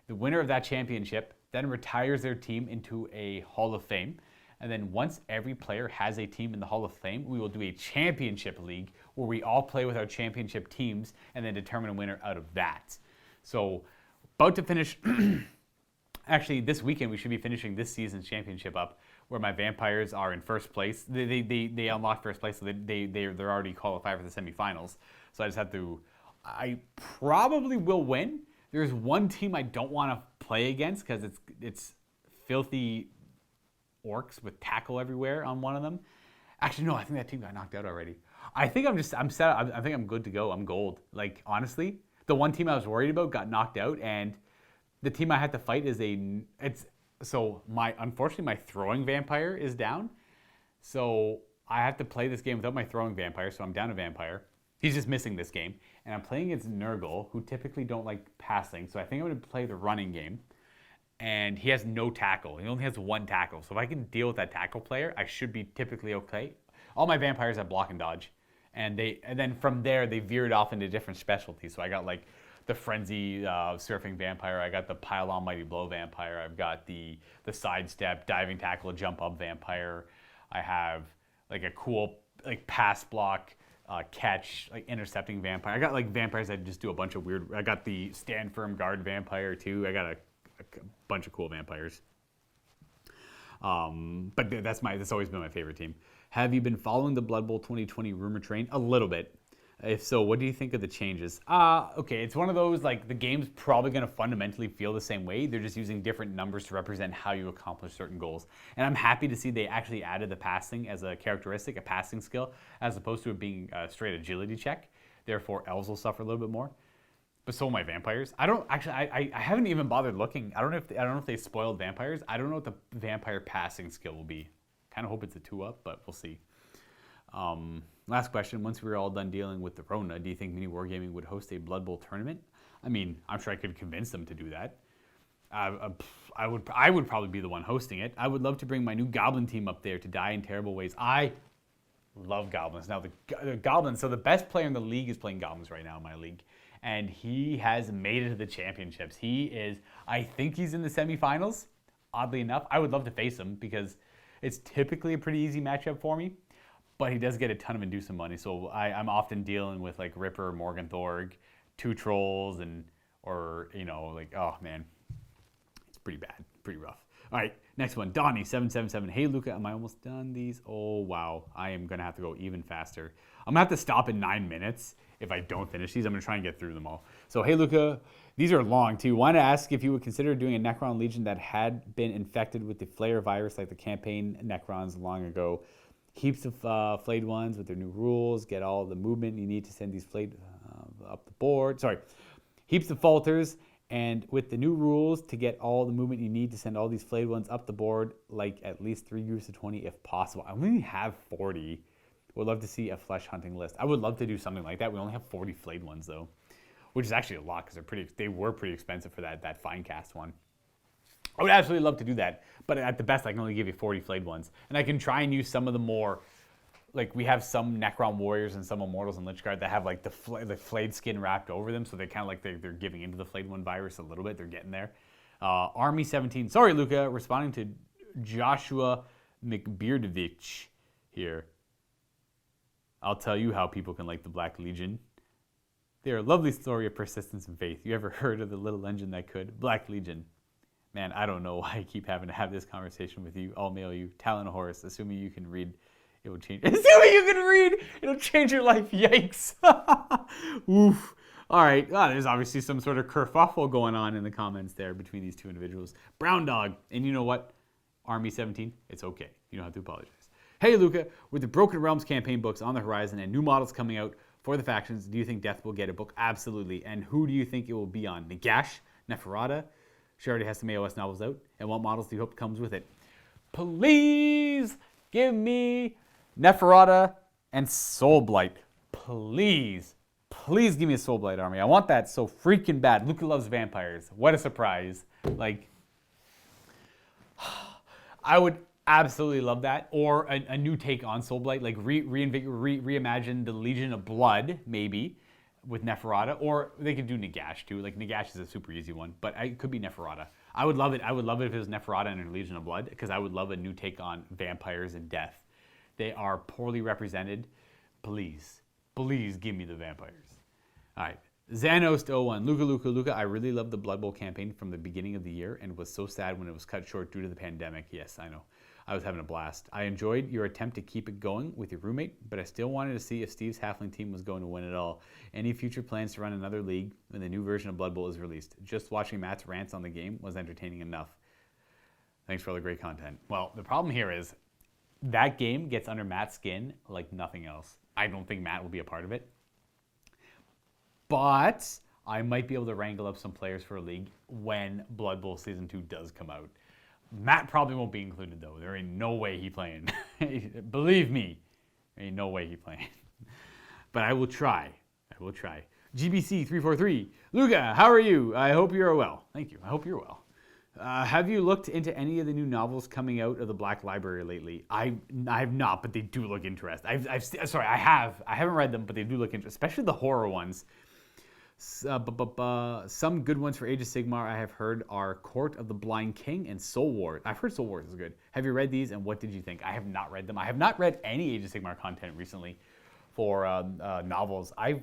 The winner of that championship then retires their team into a Hall of Fame. And then once every player has a team in the Hall of Fame, we will do a championship league where we all play with our championship teams and then determine a winner out of that. So about to finish, actually this weekend we should be finishing this season's championship up, where my vampires are in first place. They unlock first place, so they're already qualified for the semifinals. So I probably will win. There's one team I don't want to play against because it's filthy orcs with tackle everywhere on one of them. Actually, no, I think that team got knocked out already. I think I'm set. I think I'm good to go. I'm gold. Like, honestly, the one team I was worried about got knocked out, and the team I had to fight unfortunately my throwing vampire is down. So I have to play this game without my throwing vampire, so I'm down a vampire. He's just missing this game. And I'm playing against Nurgle, who typically don't like passing, so I think I'm going to play the running game. And he has no tackle. He only has 1 tackle. So if I can deal with that tackle player, I should be typically okay. All my vampires have block and dodge. And then from there they veered off into different specialties. So I got like the Frenzy Surfing Vampire, I got the Pile-On Mighty Blow Vampire, I've got the Sidestep Diving Tackle Jump Up Vampire, I have like a cool like pass block catch like intercepting vampire. I got like vampires that just do a bunch of weird. I got the Stand Firm Guard Vampire too. I got a bunch of cool vampires. But that's always been my favorite team. Have you been following the Blood Bowl 2020 rumor train? A little bit. If so, what do you think of the changes? Okay, it's one of those, like, the game's probably going to fundamentally feel the same way. They're just using different numbers to represent how you accomplish certain goals. And I'm happy to see they actually added the passing as a characteristic, a passing skill, as opposed to it being a straight agility check. Therefore, elves will suffer a little bit more. But so will my vampires. I haven't even bothered looking. I don't know if they spoiled vampires. I don't know what the vampire passing skill will be. Kind of hope it's a 2-up, but we'll see. Last question. Once we're all done dealing with the Rona, do you think Mini Wargaming would host a Blood Bowl tournament? I mean, I'm sure I could convince them to do that. I would probably be the one hosting it. I would love to bring my new Goblin team up there to die in terrible ways. I love Goblins. Now, the Goblins, so the best player in the league is playing Goblins right now in my league. And he has made it to the championships. I think he's in the semifinals, oddly enough. I would love to face him because it's typically a pretty easy matchup for me. But he does get a ton of inducement money, so I'm often dealing with like Ripper, Morgenthorg, 2 trolls, oh man, it's pretty bad, pretty rough. All right, next one, Donnie777. Hey Luka, am I almost done these? Oh wow, I am gonna have to go even faster. I'm gonna have to stop in 9 minutes if I don't finish these. I'm gonna try and get through them all. So hey Luka, these are long too. Want to ask if you would consider doing a Necron Legion that had been infected with the Flayer virus like the campaign Necrons long ago. Heaps of flayed ones with their new rules. Get all the movement you need to send these flayed up the board. Sorry. Heaps of falters. And with the new rules to get all the movement you need to send all these flayed ones up the board, like at least 3 groups of 20 if possible. I only have 40. Would love to see a flesh hunting list. I would love to do something like that. We only have 40 flayed ones though, which is actually a lot because they were pretty expensive for that fine cast one. I would absolutely love to do that, but at the best, I can only give you 40 flayed ones. And I can try and use some of the more, like we have some Necron warriors and some Immortals and Lich Guard that have like the flayed skin wrapped over them, so they're kind of like they're giving into the flayed one virus a little bit. They're getting there. Army 17. Sorry, Luka, responding to Joshua McBeardovich here. I'll tell you how people can like the Black Legion. They're a lovely story of persistence and faith. You ever heard of the little engine that could? Black Legion. Man, I don't know why I keep having to have this conversation with you. I'll mail you. Talonhorus, assuming you can read, it will change. Assuming you can read, it'll change your life. Yikes. Oof. All right. There's obviously some sort of kerfuffle going on in the comments there between these two individuals. Brown Dog. And you know what? Army 17, it's okay. You don't have to apologize. Hey, Luka, with the Broken Realms campaign books on the horizon and new models coming out for the factions, do you think Death will get a book? Absolutely. And who do you think it will be on? Nagash? Neferata? She already has some AoS novels out. And what models do you hope comes with it? Please give me Neferata and Soulblight. Please. Please give me a Soulblight army. I want that so freaking bad. Luka loves vampires. What a surprise. Like, I would absolutely love that. Or a new take on Soulblight. Like reimagine the Legion of Blood, maybe, with Neferata. Or they could do Nagash too. Like Nagash is a super easy one. But it could be Neferata. I would love it. I would love it if it was Neferata and her Legion of Blood. Because I would love a new take on vampires and death. They are poorly represented. Please. Please give me the vampires. All right. Zanost01. Luka, I really loved the Blood Bowl campaign from the beginning of the year and was so sad when it was cut short due to the pandemic. Yes, I know. I was having a blast. I enjoyed your attempt to keep it going with your roommate, but I still wanted to see if Steve's halfling team was going to win it all. Any future plans to run another league when the new version of Blood Bowl is released? Just watching Matt's rants on the game was entertaining enough. Thanks for all the great content. Well, the problem here is that game gets under Matt's skin like nothing else. I don't think Matt will be a part of it. But I might be able to wrangle up some players for a league when Blood Bowl Season 2 does come out. Matt probably won't be included, though. There ain't no way he playing. Believe me, there ain't no way he playing. But I will try. I will try. GBC343. Luka, how are you? I hope you're well. Thank you. I hope you're well. Have you looked into any of the new novels coming out of the Black Library lately? I have not, but they do look interesting. I haven't read them, but they do look interesting, especially the horror ones. Some good ones for Age of Sigmar I have heard are Court of the Blind King and Soul Wars. I've heard Soul Wars is good. Have you read these, and what did you think? I have not read them. I have not read any Age of Sigmar content recently for novels. I'm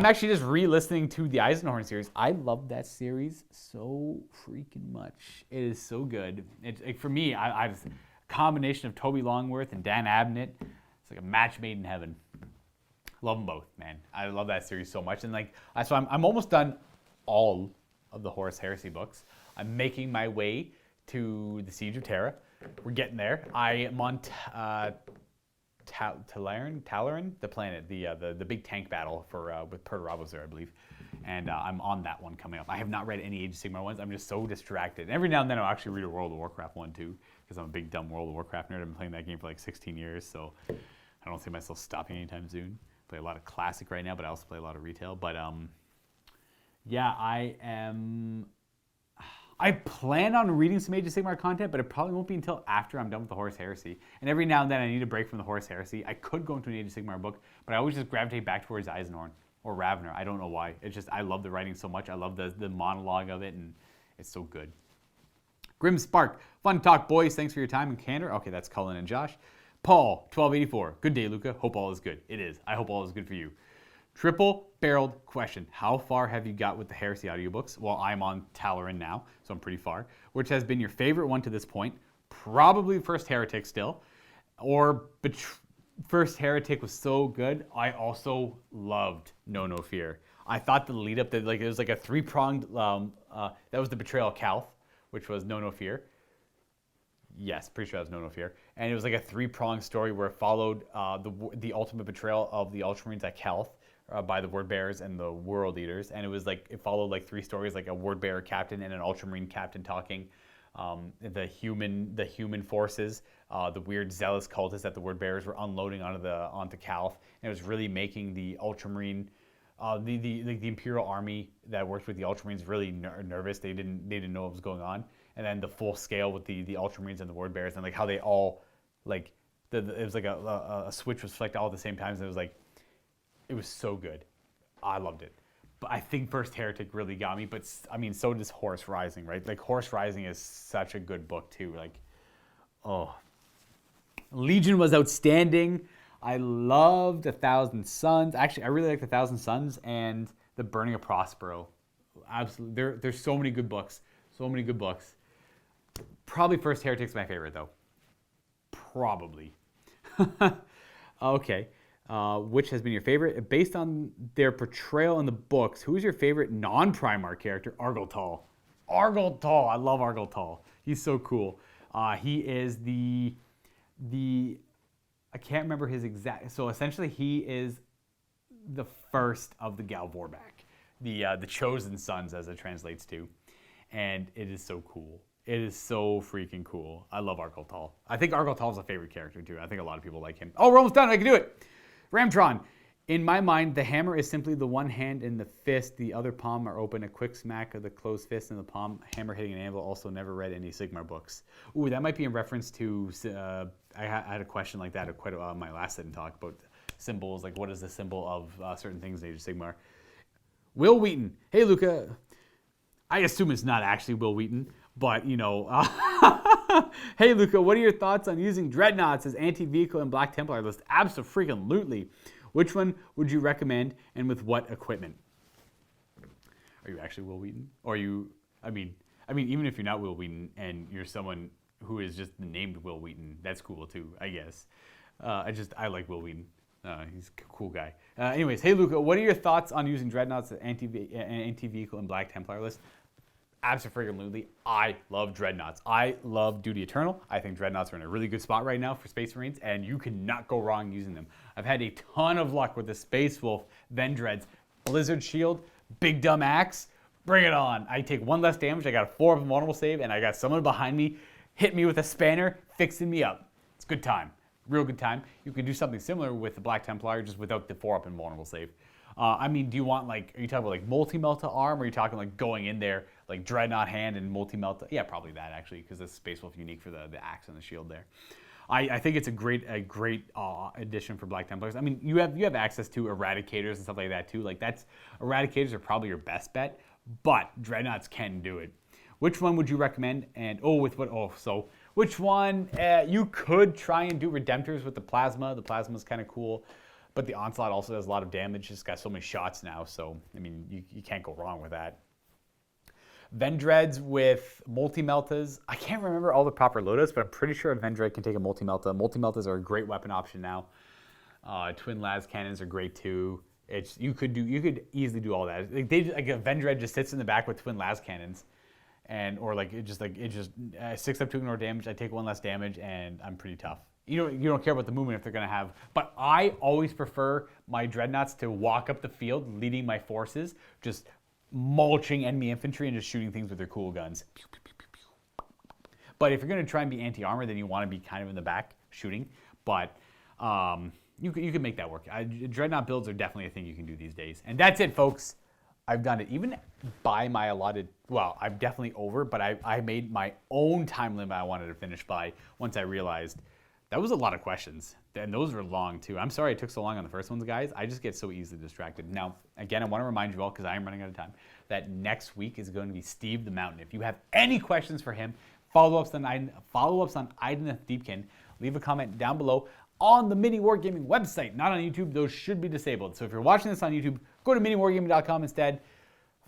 actually just re-listening to the Eisenhorn series. I love that series so freaking much. It is so good. For me, I just, a combination of Toby Longworth and Dan Abnett. It's like a match made in heaven. Love them both, man. I love that series so much. And so I'm almost done all of the Horus Heresy books. I'm making my way to the Siege of Terra. We're getting there. I am on Talaran, the planet, the big tank battle with Perturabos there, I believe. And I'm on that one coming up. I have not read any Age of Sigmar ones. I'm just so distracted. And every now and then I'll actually read a World of Warcraft one too, because I'm a big dumb World of Warcraft nerd. I've been playing that game for like 16 years, so I don't see myself stopping anytime soon. Play a lot of classic right now, but I also play a lot of retail. But yeah, I plan on reading some Age of Sigmar content, but it probably won't be until after I'm done with the Horus Heresy. And every now and then I need a break from the Horus Heresy. I could go into an Age of Sigmar book, but I always just gravitate back towards Eisenhorn or Ravner. I don't know why. It's just, I love the writing so much. I love the monologue of it, and it's so good. Grim Spark, fun talk, boys. Thanks for your time and candor. Okay, that's Cullen and Josh. Paul, 1284. Good day, Luka. Hope all is good. It is. I hope all is good for you. Triple-barreled question. How far have you got with the Heresy audiobooks? Well, I'm on Talaran now, so I'm pretty far. Which has been your favorite one to this point? Probably First Heretic still. Or First Heretic was so good. I also loved No Fear. I thought the lead up, it was like a three-pronged, that was the Betrayal of Calth, which was No Fear. Yes, pretty sure that was No Fear. And it was like a three-pronged story where it followed the ultimate betrayal of the Ultramarines at Calth by the Word Bearers and the World Eaters. And it was like, it followed like three stories, like a Word Bearer captain and an Ultramarine captain talking, the human forces, the weird zealous cultists that the Word Bearers were unloading onto Calth. And it was really making the Ultramarine, the Imperial Army that worked with the Ultramarines really nervous. They didn't know what was going on. And then the full scale with the Ultramarines and the Word Bearers, and like how they all, like, it was like a switch was flicked all at the same time. And it was so good. I loved it. But I think First Heretic really got me. But I mean, so does Horus Rising, right? Like, Horus Rising is such a good book too. Like, oh, Legion was outstanding. I loved 1,000 Suns. Actually, I really like 1,000 Suns and The Burning of Prospero. Absolutely, there's so many good books. So many good books. Probably First Heretic's my favorite, though. Probably. Okay. Which has been your favorite? Based on their portrayal in the books, who is your favorite non-Primarch character? Argoltal. Argoltal. I love Argoltal. He's so cool. He is the I can't remember his exact... So essentially, he is the first of the Gal Vorbak. The Chosen Sons, as it translates to. And it is so cool. It is so freaking cool. I love Argoltal. I think Argoltal is a favorite character, too. I think a lot of people like him. Oh, we're almost done. I can do it. Ramtron. In my mind, the hammer is simply the one hand in the fist. The other palm are open. A quick smack of the closed fist in the palm. Hammer hitting an anvil. Also never read any Sigmar books. Ooh, that might be in reference to... I had a question like that quite my last sit and talk about symbols. Like, what is the symbol of certain things in Age of Sigmar? Will Wheaton. Hey, Luka. I assume it's not actually Will Wheaton, but, you know. Hey, Luka, what are your thoughts on using Dreadnoughts as anti-vehicle in Black Templar list? Abso-freaking-lutely. Which one would you recommend, and with what equipment? Are you actually Will Wheaton? Or are you, I mean, even if you're not Will Wheaton and you're someone who is just named Will Wheaton, that's cool too, I guess. I like Will Wheaton. He's a cool guy. Anyways, hey Luka, what are your thoughts on using Dreadnoughts as anti-vehicle in Black Templar list? Absolutely. I love Dreadnoughts. I love Duty Eternal. I think Dreadnoughts are in a really good spot right now for Space Marines, and you cannot go wrong using them. I've had a ton of luck with the Space Wolf, Vendreads, Blizzard Shield, Big Dumb Axe. Bring it on. I take one less damage. I got a 4 up invulnerable save, and I got someone behind me hit me with a spanner, fixing me up. It's a good time. Real good time. You can do something similar with the Black Templar, just without the 4 up invulnerable save. I mean, do you want like, are you talking about like multi-melta arm, or are you talking like going in there like Dreadnought hand and multi-melta? Yeah, probably that actually, because it's Space Wolf unique for the axe and the shield there. I think it's a great addition for Black Templars. I mean, you have access to Eradicators and stuff like that too. Like Eradicators are probably your best bet, but Dreadnoughts can do it. Which one would you recommend? And which one? You could try and do Redemptors with the Plasma. The Plasma's kind of cool, but the Onslaught also does a lot of damage. It's got so many shots now, so I mean, you can't go wrong with that. Vendreads with multi-meltas. I can't remember all the proper loadouts, but I'm pretty sure a Vendread can take a multi-melta. Multi-meltas are a great weapon option now. Twin las cannons are great too. You could easily do all that. Like a Vendread just sits in the back with twin las cannons, or it just 6 up to ignore damage. I take 1 less damage, and I'm pretty tough. You don't care about the movement if they're gonna have. But I always prefer my Dreadnoughts to walk up the field, leading my forces, just mulching enemy infantry and just shooting things with their cool guns. Pew, pew, pew, pew, pew. But if you're going to try and be anti-armor, then you want to be kind of in the back shooting. But you can make that work. Dreadnought builds are definitely a thing you can do these days. And that's it, folks. I've done it. Even by my allotted, well, I'm definitely over, but I made my own time limit I wanted to finish by once I realized that was a lot of questions. And those were long, too. I'm sorry it took so long on the first ones, guys. I just get so easily distracted. Now, again, I want to remind you all, because I am running out of time, that next week is going to be Steve the Mountain. If you have any questions for him, follow-ups on Ideneth Deepkin, leave a comment down below on the Mini Wargaming website, not on YouTube. Those should be disabled. So if you're watching this on YouTube, go to miniwargaming.com instead.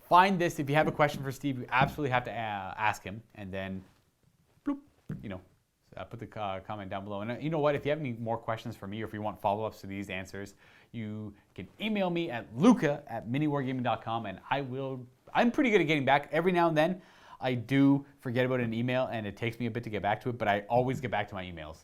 Find this. If you have a question for Steve, you absolutely have to ask him. And then, bloop, put the comment down below. And you know what? If you have any more questions for me, or if you want follow-ups to these answers, you can email me at luca@miniwargaming.com, and I'm pretty good at getting back. Every now and then, I do forget about an email, and it takes me a bit to get back to it, but I always get back to my emails.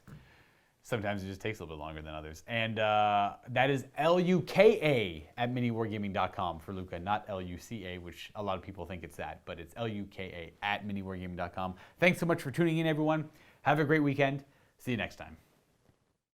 Sometimes it just takes a little bit longer than others. And that is LUKA@miniwargaming.com for Luka, not LUCA, which a lot of people think it's that, but it's LUKA@miniwargaming.com. Thanks so much for tuning in, everyone. Have a great weekend. See you next time.